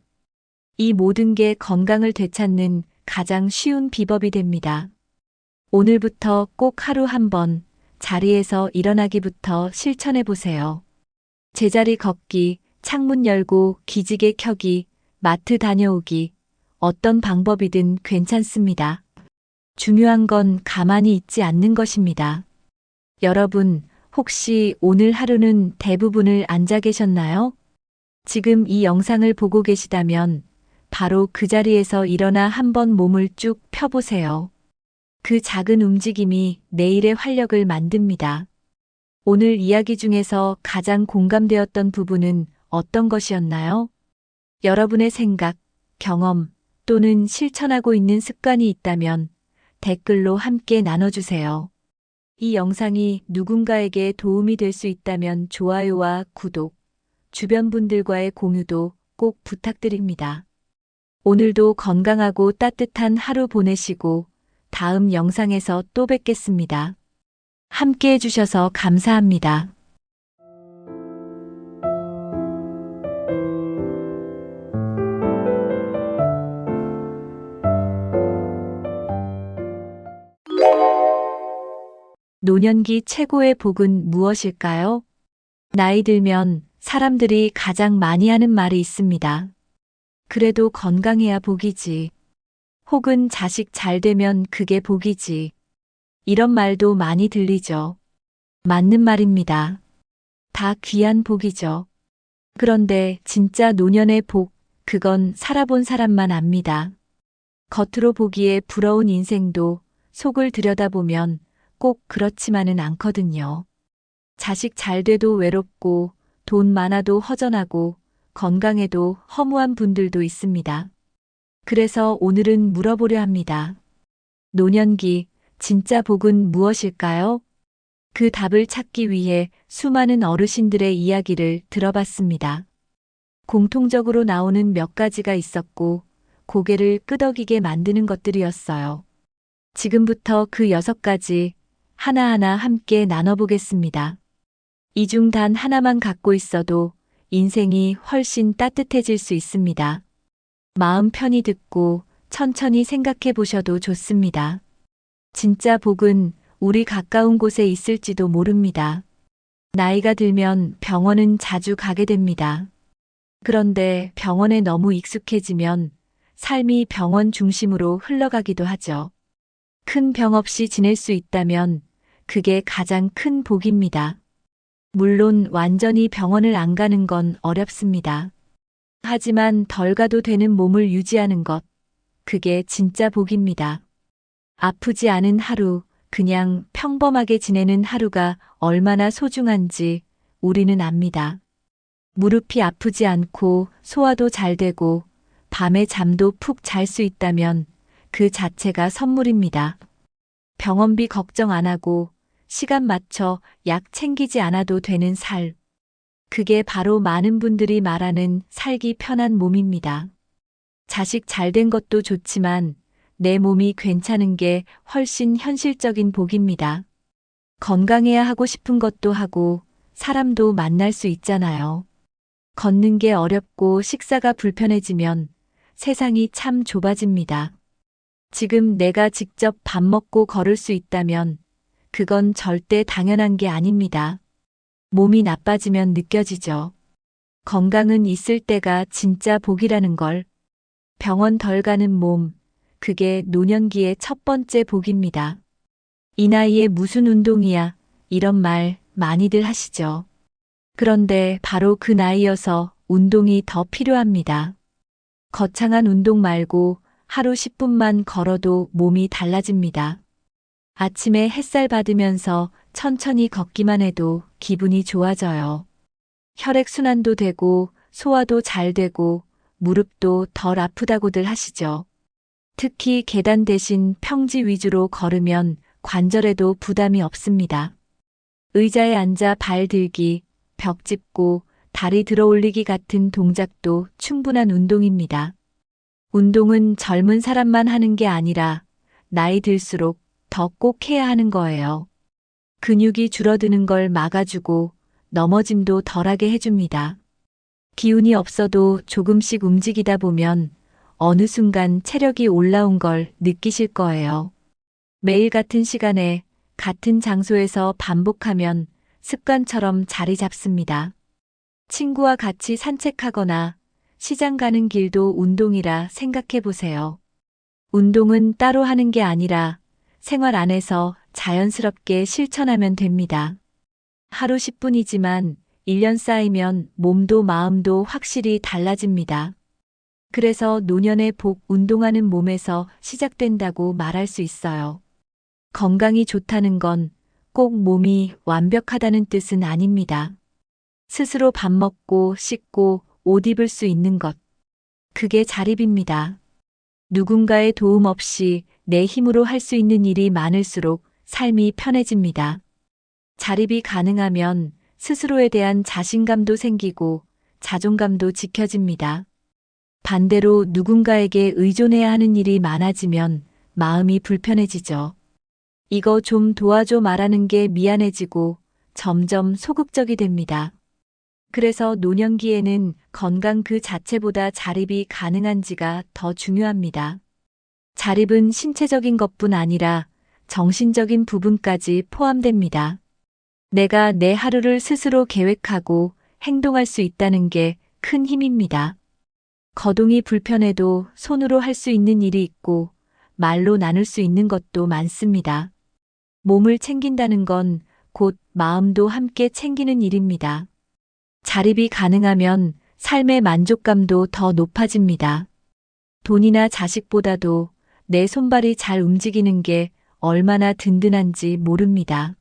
이 모든 게 건강을 되찾는 가장 쉬운 비법이 됩니다. 오늘부터 꼭 하루 한 번 자리에서 일어나기부터 실천해 보세요. 제자리 걷기, 창문 열고 기지개 켜기, 마트 다녀오기, 어떤 방법이든 괜찮습니다. 중요한 건 가만히 있지 않는 것입니다. 여러분, 혹시 오늘 하루는 대부분을 앉아 계셨나요? 지금 이 영상을 보고 계시다면 바로 그 자리에서 일어나 한번 몸을 쭉 펴보세요. 그 작은 움직임이 내일의 활력을 만듭니다. 오늘 이야기 중에서 가장 공감되었던 부분은 어떤 것이었나요? 여러분의 생각, 경험 또는 실천하고 있는 습관이 있다면 댓글로 함께 나눠주세요. 이 영상이 누군가에게 도움이 될 수 있다면 좋아요와 구독, 주변 분들과의 공유도 꼭 부탁드립니다. 오늘도 건강하고 따뜻한 하루 보내시고 다음 영상에서 또 뵙겠습니다. 함께 해주셔서 감사합니다. 노년기 최고의 복은 무엇일까요? 나이 들면 사람들이 가장 많이 하는 말이 있습니다. 그래도 건강해야 복이지. 혹은 자식 잘 되면 그게 복이지. 이런 말도 많이 들리죠. 맞는 말입니다. 다 귀한 복이죠. 그런데 진짜 노년의 복, 그건 살아본 사람만 압니다. 겉으로 보기에 부러운 인생도 속을 들여다보면 꼭 그렇지만은 않거든요. 자식 잘 돼도 외롭고 돈 많아도 허전하고 건강해도 허무한 분들도 있습니다. 그래서 오늘은 물어보려 합니다. 노년기, 진짜 복은 무엇일까요? 그 답을 찾기 위해 수많은 어르신들의 이야기를 들어봤습니다. 공통적으로 나오는 몇 가지가 있었고 고개를 끄덕이게 만드는 것들이었어요. 지금부터 그 6가지 하나하나 함께 나눠보겠습니다. 이 중 단 하나만 갖고 있어도 인생이 훨씬 따뜻해질 수 있습니다. 마음 편히 듣고 천천히 생각해 보셔도 좋습니다. 진짜 복은 우리 가까운 곳에 있을지도 모릅니다. 나이가 들면 병원은 자주 가게 됩니다. 그런데 병원에 너무 익숙해지면 삶이 병원 중심으로 흘러가기도 하죠. 큰 병 없이 지낼 수 있다면 그게 가장 큰 복입니다. 물론 완전히 병원을 안 가는 건 어렵습니다. 하지만 덜 가도 되는 몸을 유지하는 것, 그게 진짜 복입니다. 아프지 않은 하루, 그냥 평범하게 지내는 하루가 얼마나 소중한지 우리는 압니다. 무릎이 아프지 않고 소화도 잘 되고 밤에 잠도 푹 잘 수 있다면 그 자체가 선물입니다. 병원비 걱정 안 하고 시간 맞춰 약 챙기지 않아도 되는 살. 그게 바로 많은 분들이 말하는 살기 편한 몸입니다. 자식 잘 된 것도 좋지만 내 몸이 괜찮은 게 훨씬 현실적인 복입니다. 건강해야 하고 싶은 것도 하고 사람도 만날 수 있잖아요. 걷는 게 어렵고 식사가 불편해지면 세상이 참 좁아집니다. 지금 내가 직접 밥 먹고 걸을 수 있다면 그건 절대 당연한 게 아닙니다. 몸이 나빠지면 느껴지죠. 건강은 있을 때가 진짜 복이라는 걸. 병원 덜 가는 몸, 그게 노년기의 첫 번째 복입니다. 이 나이에 무슨 운동이야, 이런 말 많이들 하시죠. 그런데 바로 그 나이여서 운동이 더 필요합니다. 거창한 운동 말고 하루 10분만 걸어도 몸이 달라집니다. 아침에 햇살 받으면서 천천히 걷기만 해도 기분이 좋아져요. 혈액순환도 되고 소화도 잘 되고 무릎도 덜 아프다고들 하시죠. 특히 계단 대신 평지 위주로 걸으면 관절에도 부담이 없습니다. 의자에 앉아 발 들기, 벽 짚고 다리 들어 올리기 같은 동작도 충분한 운동입니다. 운동은 젊은 사람만 하는 게 아니라 나이 들수록 더 꼭 해야 하는 거예요. 근육이 줄어드는 걸 막아주고 넘어짐도 덜하게 해줍니다. 기운이 없어도 조금씩 움직이다 보면 어느 순간 체력이 올라온 걸 느끼실 거예요. 매일 같은 시간에 같은 장소에서 반복하면 습관처럼 자리 잡습니다. 친구와 같이 산책하거나 시장 가는 길도 운동이라 생각해 보세요. 운동은 따로 하는 게 아니라 생활 안에서 자연스럽게 실천하면 됩니다. 하루 10분이지만 1년 쌓이면 몸도 마음도 확실히 달라집니다. 그래서 노년의 복, 운동하는 몸에서 시작된다고 말할 수 있어요. 건강이 좋다는 건 꼭 몸이 완벽하다는 뜻은 아닙니다. 스스로 밥 먹고 씻고 옷 입을 수 있는 것. 그게 자립입니다. 누군가의 도움 없이 내 힘으로 할 수 있는 일이 많을수록 삶이 편해집니다. 자립이 가능하면 스스로에 대한 자신감도 생기고 자존감도 지켜집니다. 반대로 누군가에게 의존해야 하는 일이 많아지면 마음이 불편해지죠. 이거 좀 도와줘 말하는 게 미안해지고 점점 소극적이 됩니다. 그래서 노년기에는 건강 그 자체보다 자립이 가능한지가 더 중요합니다. 자립은 신체적인 것뿐 아니라 정신적인 부분까지 포함됩니다. 내가 내 하루를 스스로 계획하고 행동할 수 있다는 게 큰 힘입니다. 거동이 불편해도 손으로 할 수 있는 일이 있고 말로 나눌 수 있는 것도 많습니다. 몸을 챙긴다는 건 곧 마음도 함께 챙기는 일입니다. 자립이 가능하면 삶의 만족감도 더 높아집니다. 돈이나 자식보다도 내 손발이 잘 움직이는 게 얼마나 든든한지 모릅니다.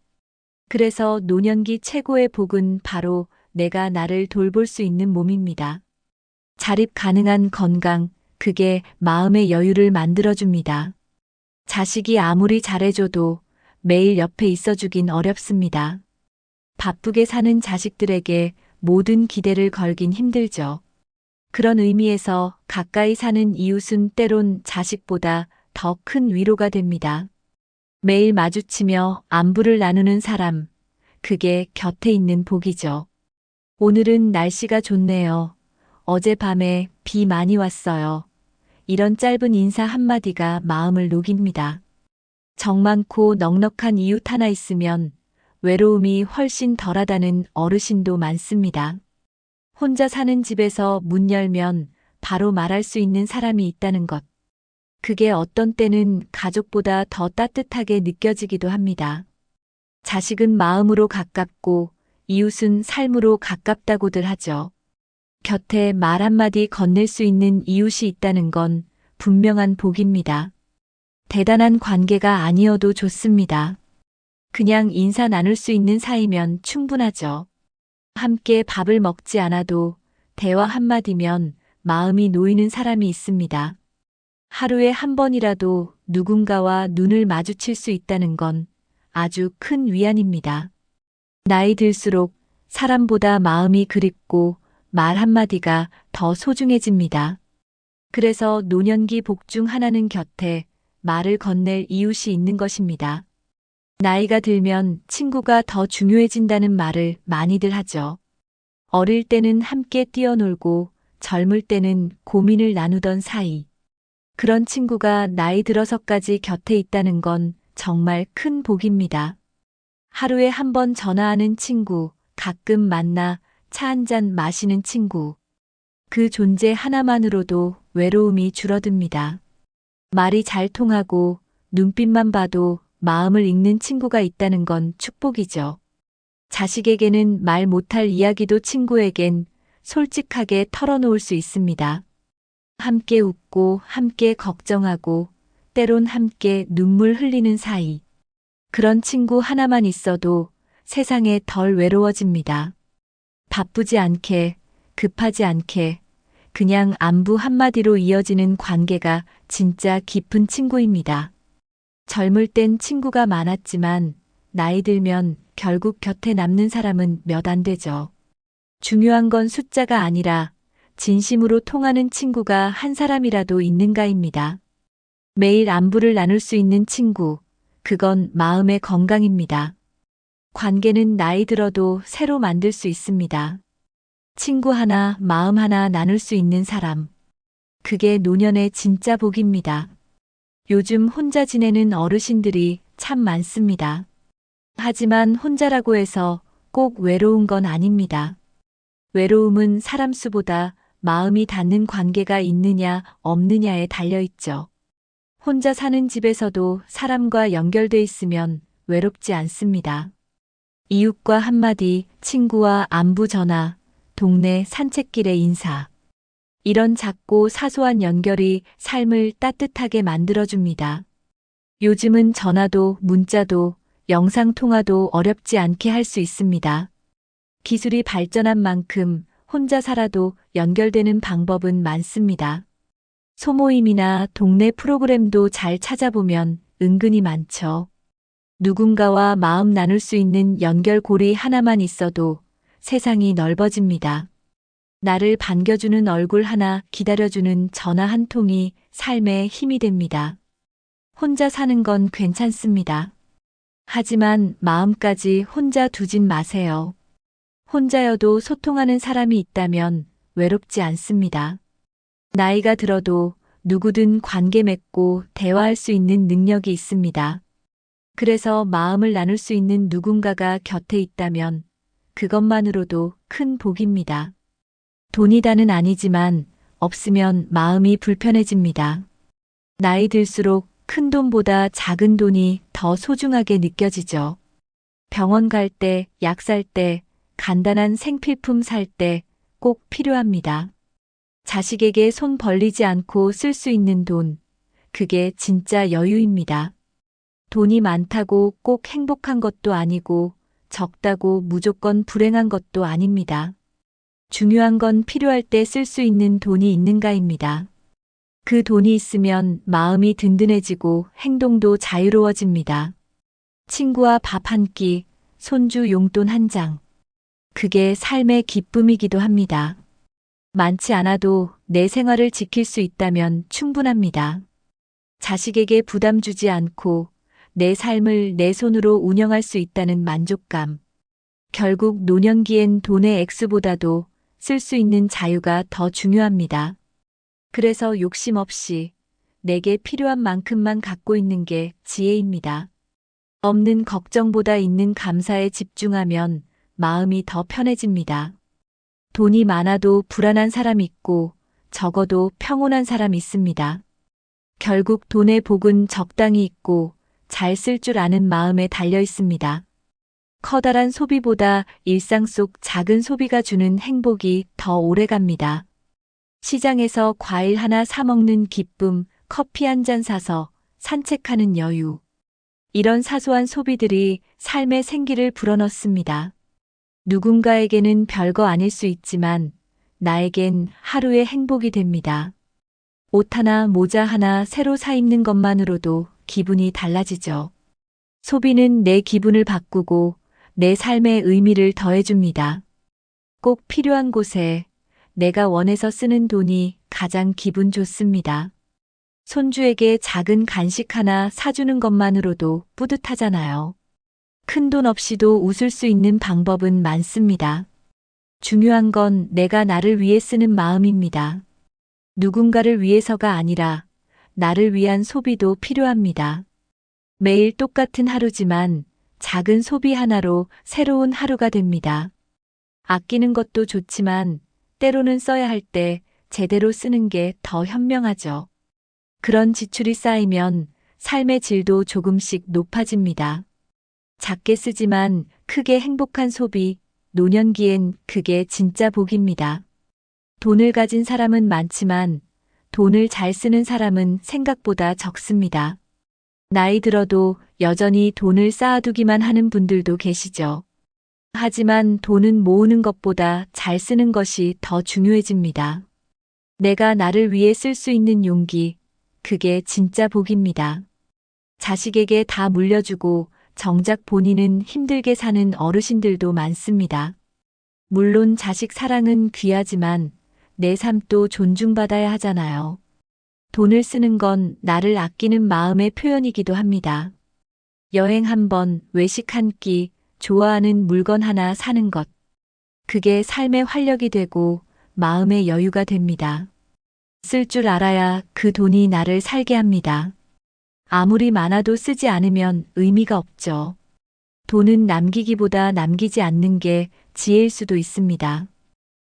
그래서 노년기 최고의 복은 바로 내가 나를 돌볼 수 있는 몸입니다. 자립 가능한 건강, 그게 마음의 여유를 만들어줍니다. 자식이 아무리 잘해줘도 매일 옆에 있어주긴 어렵습니다. 바쁘게 사는 자식들에게 모든 기대를 걸긴 힘들죠. 그런 의미에서 가까이 사는 이웃은 때론 자식보다 더 큰 위로가 됩니다. 매일 마주치며 안부를 나누는 사람, 그게 곁에 있는 복이죠. 오늘은 날씨가 좋네요. 어젯밤에 비 많이 왔어요. 이런 짧은 인사 한마디가 마음을 녹입니다. 정 많고 넉넉한 이웃 하나 있으면 외로움이 훨씬 덜하다는 어르신도 많습니다. 혼자 사는 집에서 문 열면 바로 말할 수 있는 사람이 있다는 것. 그게 어떤 때는 가족보다 더 따뜻하게 느껴지기도 합니다. 자식은 마음으로 가깝고 이웃은 삶으로 가깝다고들 하죠. 곁에 말 한마디 건넬 수 있는 이웃이 있다는 건 분명한 복입니다. 대단한 관계가 아니어도 좋습니다. 그냥 인사 나눌 수 있는 사이면 충분하죠. 함께 밥을 먹지 않아도 대화 한마디면 마음이 놓이는 사람이 있습니다. 하루에 한 번이라도 누군가와 눈을 마주칠 수 있다는 건 아주 큰 위안입니다. 나이 들수록 사람보다 마음이 그립고 말 한마디가 더 소중해집니다. 그래서 노년기 복 중 하나는 곁에 말을 건넬 이웃이 있는 것입니다. 나이가 들면 친구가 더 중요해진다는 말을 많이들 하죠. 어릴 때는 함께 뛰어놀고 젊을 때는 고민을 나누던 사이. 그런 친구가 나이 들어서까지 곁에 있다는 건 정말 큰 복입니다. 하루에 한 번 전화하는 친구, 가끔 만나 차 한 잔 마시는 친구. 그 존재 하나만으로도 외로움이 줄어듭니다. 말이 잘 통하고 눈빛만 봐도 마음을 읽는 친구가 있다는 건 축복이죠. 자식에게는 말 못할 이야기도 친구에겐 솔직하게 털어놓을 수 있습니다. 함께 웃고 함께 걱정하고 때론 함께 눈물 흘리는 사이. 그런 친구 하나만 있어도 세상에 덜 외로워집니다. 바쁘지 않게, 급하지 않게, 그냥 안부 한마디로 이어지는 관계가 진짜 깊은 친구입니다. 젊을 땐 친구가 많았지만 나이 들면 결국 곁에 남는 사람은 몇 안 되죠. 중요한 건 숫자가 아니라 진심으로 통하는 친구가 한 사람이라도 있는가입니다. 매일 안부를 나눌 수 있는 친구, 그건 마음의 건강입니다. 관계는 나이 들어도 새로 만들 수 있습니다. 친구 하나, 마음 하나 나눌 수 있는 사람. 그게 노년의 진짜 복입니다. 요즘 혼자 지내는 어르신들이 참 많습니다. 하지만 혼자라고 해서 꼭 외로운 건 아닙니다. 외로움은 사람 수보다 마음이 닿는 관계가 있느냐 없느냐에 달려있죠. 혼자 사는 집에서도 사람과 연결돼 있으면 외롭지 않습니다. 이웃과 한마디, 친구와 안부 전화, 동네 산책길의 인사. 이런 작고 사소한 연결이 삶을 따뜻하게 만들어줍니다. 요즘은 전화도 문자도 영상통화도 어렵지 않게 할 수 있습니다. 기술이 발전한 만큼 혼자 살아도 연결되는 방법은 많습니다. 소모임이나 동네 프로그램도 잘 찾아보면 은근히 많죠. 누군가와 마음 나눌 수 있는 연결고리 하나만 있어도 세상이 넓어집니다. 나를 반겨주는 얼굴 하나, 기다려주는 전화 한 통이 삶의 힘이 됩니다. 혼자 사는 건 괜찮습니다. 하지만 마음까지 혼자 두진 마세요. 혼자여도 소통하는 사람이 있다면 외롭지 않습니다. 나이가 들어도 누구든 관계 맺고 대화할 수 있는 능력이 있습니다. 그래서 마음을 나눌 수 있는 누군가가 곁에 있다면 그것만으로도 큰 복입니다. 돈이 다는 아니지만 없으면 마음이 불편해집니다. 나이 들수록 큰 돈보다 작은 돈이 더 소중하게 느껴지죠. 병원 갈 때, 약 살 때, 간단한 생필품 살 때 꼭 필요합니다. 자식에게 손 벌리지 않고 쓸 수 있는 돈, 그게 진짜 여유입니다. 돈이 많다고 꼭 행복한 것도 아니고 적다고 무조건 불행한 것도 아닙니다. 중요한 건 필요할 때 쓸 수 있는 돈이 있는가입니다. 그 돈이 있으면 마음이 든든해지고 행동도 자유로워집니다. 친구와 밥 한 끼, 손주 용돈 한 장. 그게 삶의 기쁨이기도 합니다. 많지 않아도 내 생활을 지킬 수 있다면 충분합니다. 자식에게 부담 주지 않고 내 삶을 내 손으로 운영할 수 있다는 만족감. 결국 노년기엔 돈의 액수보다도 쓸 수 있는 자유가 더 중요합니다. 그래서 욕심 없이 내게 필요한 만큼만 갖고 있는 게 지혜입니다. 없는 걱정보다 있는 감사에 집중하면 마음이 더 편해집니다. 돈이 많아도 불안한 사람 있고 적어도 평온한 사람 있습니다. 결국 돈의 복은 적당히 있고 잘 쓸 줄 아는 마음에 달려 있습니다. 커다란 소비보다 일상 속 작은 소비가 주는 행복이 더 오래갑니다. 시장에서 과일 하나 사 먹는 기쁨, 커피 한 잔 사서 산책하는 여유. 이런 사소한 소비들이 삶의 생기를 불어넣습니다. 누군가에게는 별거 아닐 수 있지만 나에겐 하루의 행복이 됩니다. 옷 하나, 모자 하나 새로 사 입는 것만으로도 기분이 달라지죠. 소비는 내 기분을 바꾸고 내 삶의 의미를 더해줍니다. 꼭 필요한 곳에 내가 원해서 쓰는 돈이 가장 기분 좋습니다. 손주에게 작은 간식 하나 사주는 것만으로도 뿌듯하잖아요. 큰 돈 없이도 웃을 수 있는 방법은 많습니다. 중요한 건 내가 나를 위해 쓰는 마음입니다. 누군가를 위해서가 아니라 나를 위한 소비도 필요합니다. 매일 똑같은 하루지만 작은 소비 하나로 새로운 하루가 됩니다. 아끼는 것도 좋지만 때로는 써야 할 때 제대로 쓰는 게 더 현명하죠. 그런 지출이 쌓이면 삶의 질도 조금씩 높아집니다. 작게 쓰지만 크게 행복한 소비, 노년기엔 그게 진짜 복입니다. 돈을 가진 사람은 많지만 돈을 잘 쓰는 사람은 생각보다 적습니다. 나이 들어도 여전히 돈을 쌓아두기만 하는 분들도 계시죠. 하지만 돈은 모으는 것보다 잘 쓰는 것이 더 중요해집니다. 내가 나를 위해 쓸 수 있는 용기, 그게 진짜 복입니다. 자식에게 다 물려주고 정작 본인은 힘들게 사는 어르신들도 많습니다. 물론 자식 사랑은 귀하지만 내 삶도 존중받아야 하잖아요. 돈을 쓰는 건 나를 아끼는 마음의 표현이기도 합니다. 여행 한 번, 외식 한 끼, 좋아하는 물건 하나 사는 것. 그게 삶의 활력이 되고 마음의 여유가 됩니다. 쓸 줄 알아야 그 돈이 나를 살게 합니다. 아무리 많아도 쓰지 않으면 의미가 없죠. 돈은 남기기보다 남기지 않는 게 지혜일 수도 있습니다.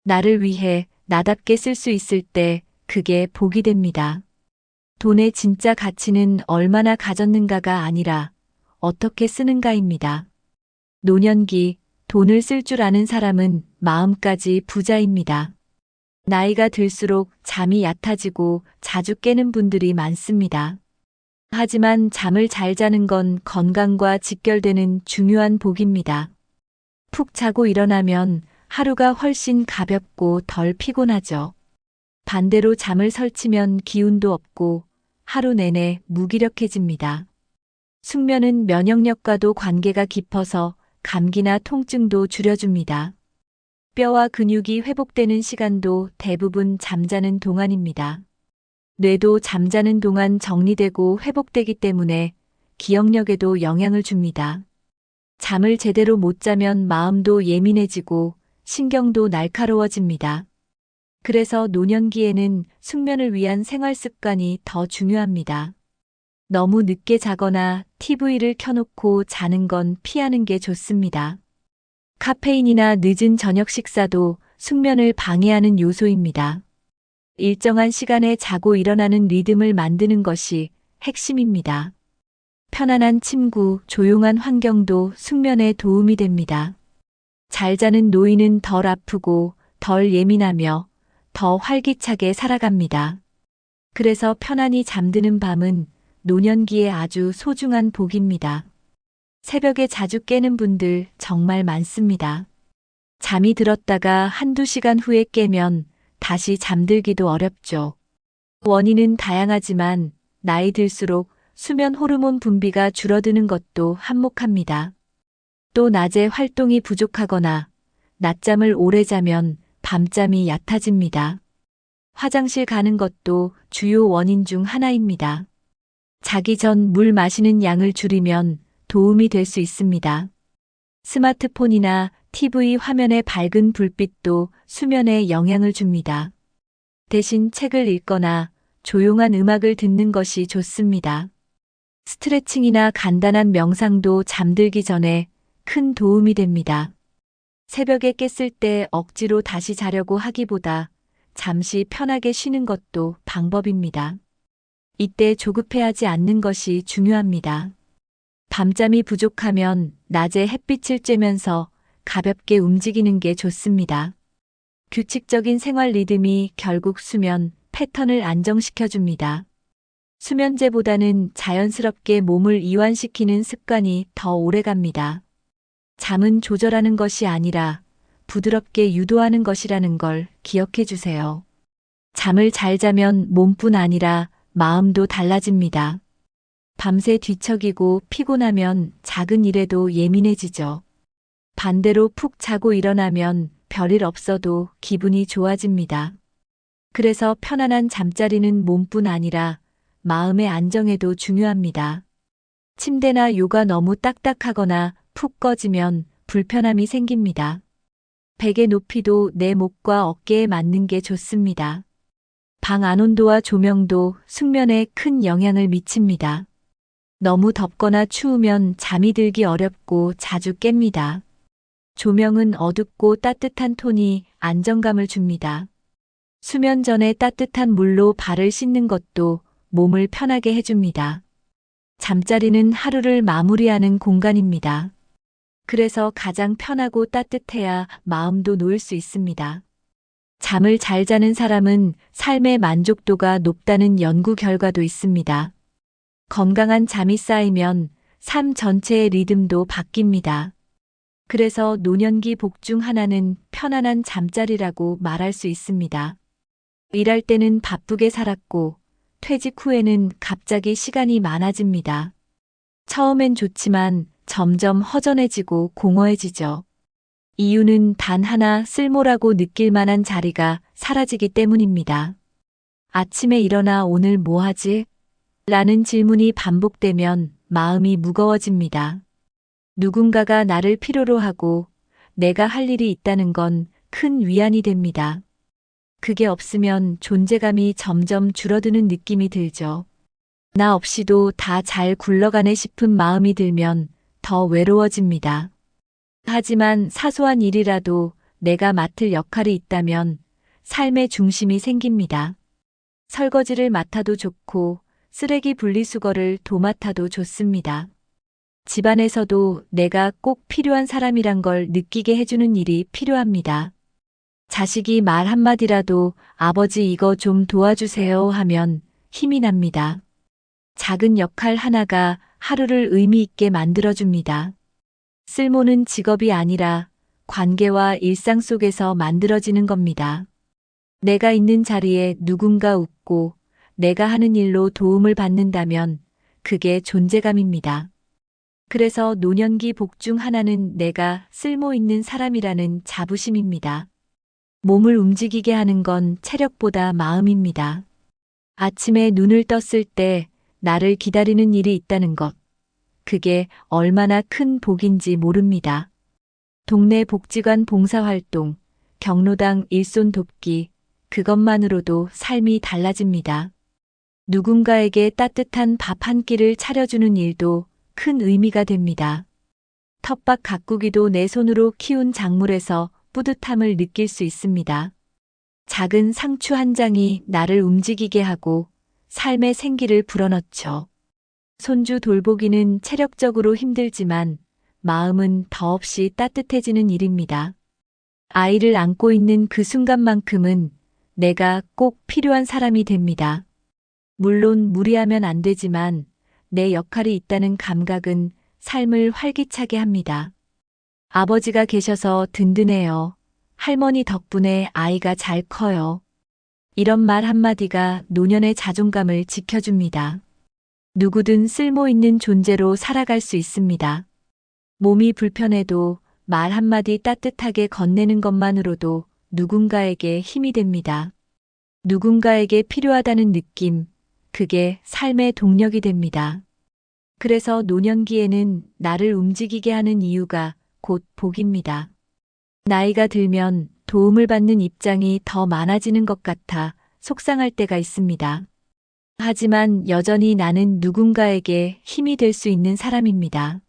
나를 위해 나답게 쓸 수 있을 때 그게 복이 됩니다. 돈의 진짜 가치는 얼마나 가졌는가가 아니라 어떻게 쓰는가입니다. 노년기, 돈을 쓸 줄 아는 사람은 마음까지 부자입니다. 나이가 들수록 잠이 얕아지고 자주 깨는 분들이 많습니다. 하지만 잠을 잘 자는 건 건강과 직결되는 중요한 복입니다. 푹 자고 일어나면 하루가 훨씬 가볍고 덜 피곤하죠. 반대로 잠을 설치면 기운도 없고 하루 내내 무기력해집니다. 숙면은 면역력과도 관계가 깊어서 감기나 통증도 줄여줍니다. 뼈와 근육이 회복되는 시간도 대부분 잠자는 동안입니다. 뇌도 잠자는 동안 정리되고 회복되기 때문에 기억력에도 영향을 줍니다. 잠을 제대로 못 자면 마음도 예민해지고 신경도 날카로워집니다. 그래서 노년기에는 숙면을 위한 생활 습관이 더 중요합니다. 너무 늦게 자거나 TV를 켜놓고 자는 건 피하는 게 좋습니다. 카페인이나 늦은 저녁 식사도 숙면을 방해하는 요소입니다. 일정한 시간에 자고 일어나는 리듬을 만드는 것이 핵심입니다. 편안한 침구, 조용한 환경도 숙면에 도움이 됩니다. 잘 자는 노인은 덜 아프고 덜 예민하며 더 활기차게 살아갑니다. 그래서 편안히 잠드는 밤은 노년기에 아주 소중한 복입니다. 새벽에 자주 깨는 분들 정말 많습니다. 잠이 들었다가 한두 시간 후에 깨면 다시 잠들기도 어렵죠. 원인은 다양하지만 나이 들수록 수면 호르몬 분비가 줄어드는 것도 한몫합니다. 또 낮에 활동이 부족하거나 낮잠을 오래 자면 밤잠이 얕아집니다. 화장실 가는 것도 주요 원인 중 하나입니다. 자기 전 물 마시는 양을 줄이면 도움이 될 수 있습니다. 스마트폰이나 TV 화면의 밝은 불빛도 수면에 영향을 줍니다. 대신 책을 읽거나 조용한 음악을 듣는 것이 좋습니다. 스트레칭이나 간단한 명상도 잠들기 전에 큰 도움이 됩니다. 새벽에 깼을 때 억지로 다시 자려고 하기보다 잠시 편하게 쉬는 것도 방법입니다. 이때 조급해하지 않는 것이 중요합니다. 밤잠이 부족하면 낮에 햇빛을 쬐면서 가볍게 움직이는 게 좋습니다. 규칙적인 생활 리듬이 결국 수면 패턴을 안정시켜줍니다. 수면제보다는 자연스럽게 몸을 이완시키는 습관이 더 오래갑니다. 잠은 조절하는 것이 아니라 부드럽게 유도하는 것이라는 걸 기억해 주세요. 잠을 잘 자면 몸뿐 아니라 마음도 달라집니다. 밤새 뒤척이고 피곤하면 작은 일에도 예민해지죠. 반대로 푹 자고 일어나면 별일 없어도 기분이 좋아집니다. 그래서 편안한 잠자리는 몸뿐 아니라 마음의 안정에도 중요합니다. 침대나 요가 너무 딱딱하거나 푹 꺼지면 불편함이 생깁니다. 베개 높이도 내 목과 어깨에 맞는 게 좋습니다. 방 안 온도와 조명도 숙면에 큰 영향을 미칩니다. 너무 덥거나 추우면 잠이 들기 어렵고 자주 깹니다. 조명은 어둡고 따뜻한 톤이 안정감을 줍니다. 수면 전에 따뜻한 물로 발을 씻는 것도 몸을 편하게 해줍니다. 잠자리는 하루를 마무리하는 공간입니다. 그래서 가장 편하고 따뜻해야 마음도 놓을 수 있습니다. 잠을 잘 자는 사람은 삶의 만족도가 높다는 연구 결과도 있습니다. 건강한 잠이 쌓이면 삶 전체의 리듬도 바뀝니다. 그래서 노년기 복 중 하나는 편안한 잠자리라고 말할 수 있습니다. 일할 때는 바쁘게 살았고 퇴직 후에는 갑자기 시간이 많아집니다. 처음엔 좋지만 점점 허전해지고 공허해지죠. 이유는 단 하나, 쓸모라고 느낄 만한 자리가 사라지기 때문입니다. 아침에 일어나 오늘 뭐 하지? 라는 질문이 반복되면 마음이 무거워집니다. 누군가가 나를 필요로 하고 내가 할 일이 있다는 건 큰 위안이 됩니다. 그게 없으면 존재감이 점점 줄어드는 느낌이 들죠. 나 없이도 다 잘 굴러가네 싶은 마음이 들면 더 외로워집니다. 하지만 사소한 일이라도 내가 맡을 역할이 있다면 삶의 중심이 생깁니다. 설거지를 맡아도 좋고 쓰레기 분리수거를 도맡아도 좋습니다. 집안에서도 내가 꼭 필요한 사람이란 걸 느끼게 해주는 일이 필요합니다. 자식이 말 한마디라도 아버지 이거 좀 도와주세요 하면 힘이 납니다. 작은 역할 하나가 하루를 의미 있게 만들어줍니다. 쓸모는 직업이 아니라 관계와 일상 속에서 만들어지는 겁니다. 내가 있는 자리에 누군가 웃고 내가 하는 일로 도움을 받는다면 그게 존재감입니다. 그래서 노년기 복 중 하나는 내가 쓸모 있는 사람이라는 자부심입니다. 몸을 움직이게 하는 건 체력보다 마음입니다. 아침에 눈을 떴을 때 나를 기다리는 일이 있다는 것. 그게 얼마나 큰 복인지 모릅니다. 동네 복지관 봉사활동, 경로당 일손 돕기, 그것만으로도 삶이 달라집니다. 누군가에게 따뜻한 밥 한 끼를 차려주는 일도 큰 의미가 됩니다. 텃밭 가꾸기도 내 손으로 키운 작물에서 뿌듯함을 느낄 수 있습니다. 작은 상추 한 장이 나를 움직이게 하고 삶의 생기를 불어넣죠. 손주 돌보기는 체력적으로 힘들지만 마음은 더없이 따뜻해지는 일입니다. 아이를 안고 있는 그 순간만큼은 내가 꼭 필요한 사람이 됩니다. 물론 무리하면 안 되지만 내 역할이 있다는 감각은 삶을 활기차게 합니다. 아버지가 계셔서 든든해요. 할머니 덕분에 아이가 잘 커요. 이런 말 한마디가 노년의 자존감을 지켜줍니다. 누구든 쓸모 있는 존재로 살아갈 수 있습니다. 몸이 불편해도 말 한마디 따뜻하게 건네는 것만으로도 누군가에게 힘이 됩니다. 누군가에게 필요하다는 느낌, 그게 삶의 동력이 됩니다. 그래서 노년기에는 나를 움직이게 하는 이유가 곧 복입니다. 나이가 들면 도움을 받는 입장이 더 많아지는 것 같아 속상할 때가 있습니다. 하지만 여전히 나는 누군가에게 힘이 될 수 있는 사람입니다.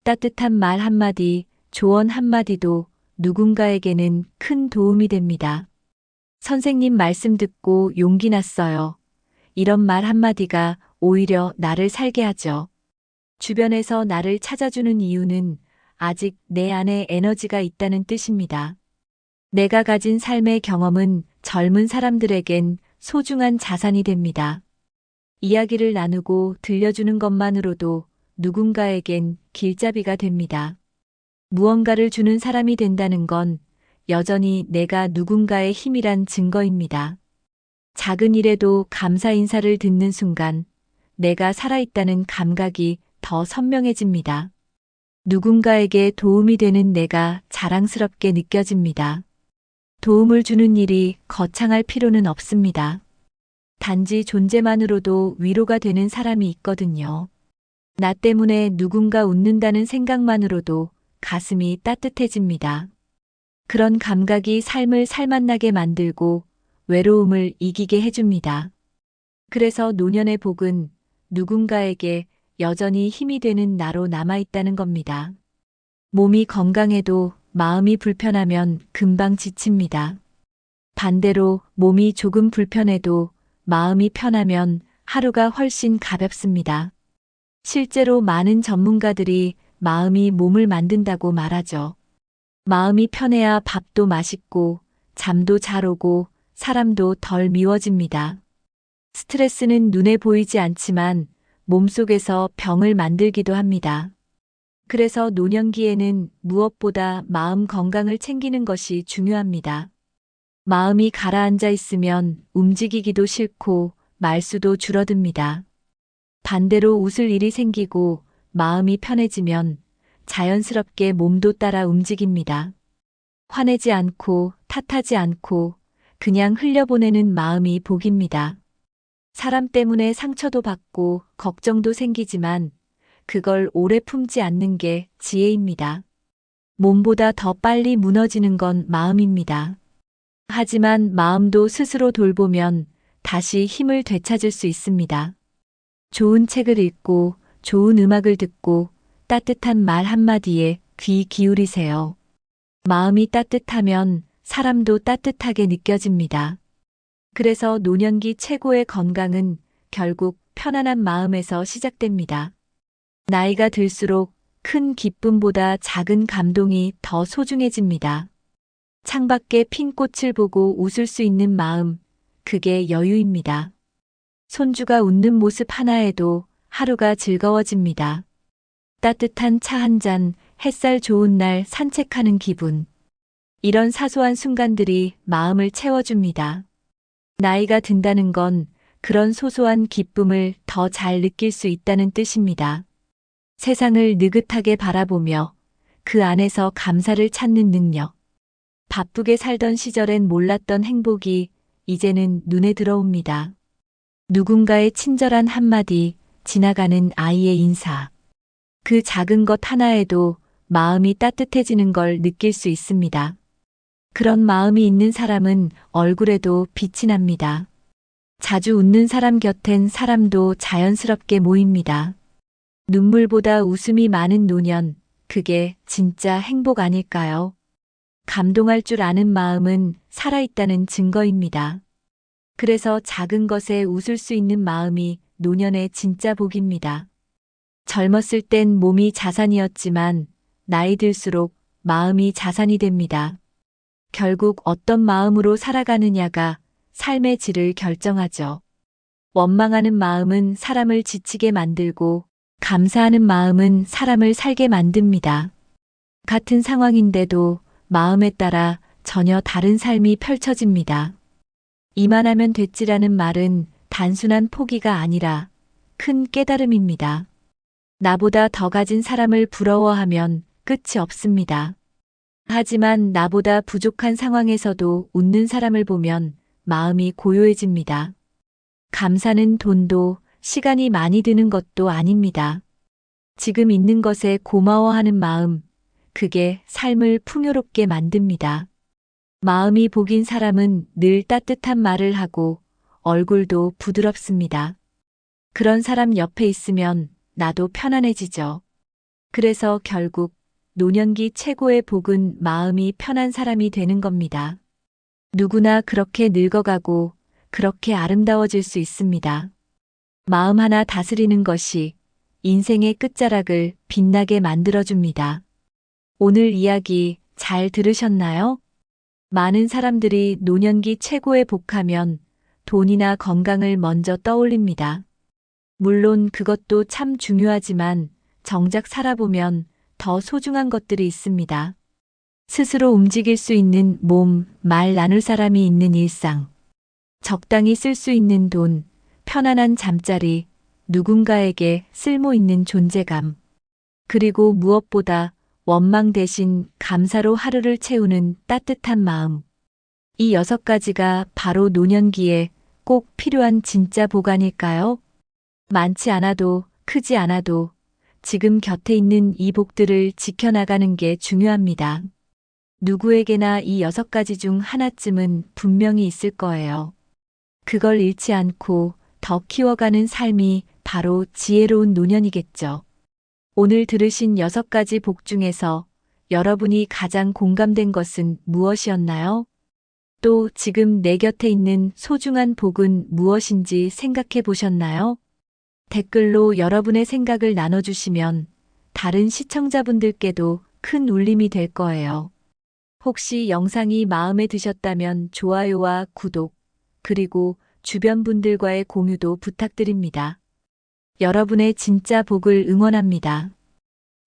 따뜻한 말 한마디, 조언 한마디도 누군가에게는 큰 도움이 됩니다. 선생님 말씀 듣고 용기 났어요. 이런 말 한마디가 오히려 나를 살게 하죠. 주변에서 나를 찾아주는 이유는 아직 내 안에 에너지가 있다는 뜻입니다. 내가 가진 삶의 경험은 젊은 사람들에겐 소중한 자산이 됩니다. 이야기를 나누고 들려주는 것만으로도 누군가에겐 길잡이가 됩니다. 무언가를 주는 사람이 된다는 건 여전히 내가 누군가의 힘이란 증거입니다. 작은 일에도 감사 인사를 듣는 순간 내가 살아있다는 감각이 더 선명해집니다. 누군가에게 도움이 되는 내가 자랑스럽게 느껴집니다. 도움을 주는 일이 거창할 필요는 없습니다. 단지 존재만으로도 위로가 되는 사람이 있거든요. 나 때문에 누군가 웃는다는 생각만으로도 가슴이 따뜻해집니다. 그런 감각이 삶을 살맛나게 만들고 외로움을 이기게 해줍니다. 그래서 노년의 복은 누군가에게 여전히 힘이 되는 나로 남아있다는 겁니다. 몸이 건강해도 마음이 불편하면 금방 지칩니다. 반대로 몸이 조금 불편해도 마음이 편하면 하루가 훨씬 가볍습니다. 실제로 많은 전문가들이 마음이 몸을 만든다고 말하죠. 마음이 편해야 밥도 맛있고 잠도 잘 오고 사람도 덜 미워집니다. 스트레스는 눈에 보이지 않지만 몸속에서 병을 만들기도 합니다. 그래서 노년기에는 무엇보다 마음 건강을 챙기는 것이 중요합니다. 마음이 가라앉아 있으면 움직이기도 싫고 말수도 줄어듭니다. 반대로 웃을 일이 생기고 마음이 편해지면 자연스럽게 몸도 따라 움직입니다. 화내지 않고 탓하지 않고 그냥 흘려보내는 마음이 복입니다. 사람 때문에 상처도 받고 걱정도 생기지만 그걸 오래 품지 않는 게 지혜입니다. 몸보다 더 빨리 무너지는 건 마음입니다. 하지만 마음도 스스로 돌보면 다시 힘을 되찾을 수 있습니다. 좋은 책을 읽고 좋은 음악을 듣고 따뜻한 말 한마디에 귀 기울이세요. 마음이 따뜻하면 사람도 따뜻하게 느껴집니다. 그래서 노년기 최고의 건강은 결국 편안한 마음에서 시작됩니다. 나이가 들수록 큰 기쁨보다 작은 감동이 더 소중해집니다. 창밖에 핀 꽃을 보고 웃을 수 있는 마음, 그게 여유입니다. 손주가 웃는 모습 하나에도 하루가 즐거워집니다. 따뜻한 차 한 잔, 햇살 좋은 날 산책하는 기분. 이런 사소한 순간들이 마음을 채워줍니다. 나이가 든다는 건 그런 소소한 기쁨을 더 잘 느낄 수 있다는 뜻입니다. 세상을 느긋하게 바라보며 그 안에서 감사를 찾는 능력. 바쁘게 살던 시절엔 몰랐던 행복이 이제는 눈에 들어옵니다. 누군가의 친절한 한마디, 지나가는 아이의 인사. 그 작은 것 하나에도 마음이 따뜻해지는 걸 느낄 수 있습니다. 그런 마음이 있는 사람은 얼굴에도 빛이 납니다. 자주 웃는 사람 곁엔 사람도 자연스럽게 모입니다. 눈물보다 웃음이 많은 노년, 그게 진짜 행복 아닐까요? 감동할 줄 아는 마음은 살아있다는 증거입니다. 그래서 작은 것에 웃을 수 있는 마음이 노년의 진짜 복입니다. 젊었을 땐 몸이 자산이었지만 나이 들수록 마음이 자산이 됩니다. 결국 어떤 마음으로 살아가느냐가 삶의 질을 결정하죠. 원망하는 마음은 사람을 지치게 만들고 감사하는 마음은 사람을 살게 만듭니다. 같은 상황인데도 마음에 따라 전혀 다른 삶이 펼쳐집니다. 이만하면 됐지라는 말은 단순한 포기가 아니라 큰 깨달음입니다. 나보다 더 가진 사람을 부러워하면 끝이 없습니다. 하지만 나보다 부족한 상황에서도 웃는 사람을 보면 마음이 고요해집니다. 감사는 돈도 시간이 많이 드는 것도 아닙니다. 지금 있는 것에 고마워하는 마음, 그게 삶을 풍요롭게 만듭니다. 마음이 복인 사람은 늘 따뜻한 말을 하고 얼굴도 부드럽습니다. 그런 사람 옆에 있으면 나도 편안해지죠. 그래서 결국 노년기 최고의 복은 마음이 편한 사람이 되는 겁니다. 누구나 그렇게 늙어가고 그렇게 아름다워질 수 있습니다. 마음 하나 다스리는 것이 인생의 끝자락을 빛나게 만들어줍니다. 오늘 이야기 잘 들으셨나요? 많은 사람들이 노년기 최고의 복하면 돈이나 건강을 먼저 떠올립니다. 물론 그것도 참 중요하지만 정작 살아보면 더 소중한 것들이 있습니다. 스스로 움직일 수 있는 몸, 말 나눌 사람이 있는 일상. 적당히 쓸 수 있는 돈, 편안한 잠자리, 누군가에게 쓸모 있는 존재감. 그리고 무엇보다 원망 대신 감사로 하루를 채우는 따뜻한 마음. 이 6가지가 바로 노년기에 꼭 필요한 진짜 보관일까요? 많지 않아도 크지 않아도 지금 곁에 있는 이 복들을 지켜나가는 게 중요합니다. 누구에게나 이 6가지 중 하나쯤은 분명히 있을 거예요. 그걸 잃지 않고 더 키워가는 삶이 바로 지혜로운 노년이겠죠. 오늘 들으신 6가지 복 중에서 여러분이 가장 공감된 것은 무엇이었나요? 또 지금 내 곁에 있는 소중한 복은 무엇인지 생각해 보셨나요? 댓글로 여러분의 생각을 나눠주시면 다른 시청자분들께도 큰 울림이 될 거예요. 혹시 영상이 마음에 드셨다면 좋아요와 구독, 그리고 주변 분들과의 공유도 부탁드립니다. 여러분의 진짜 복을 응원합니다.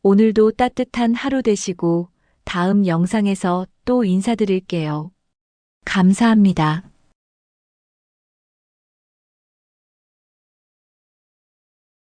오늘도 따뜻한 하루 되시고 다음 영상에서 또 인사드릴게요. 감사합니다.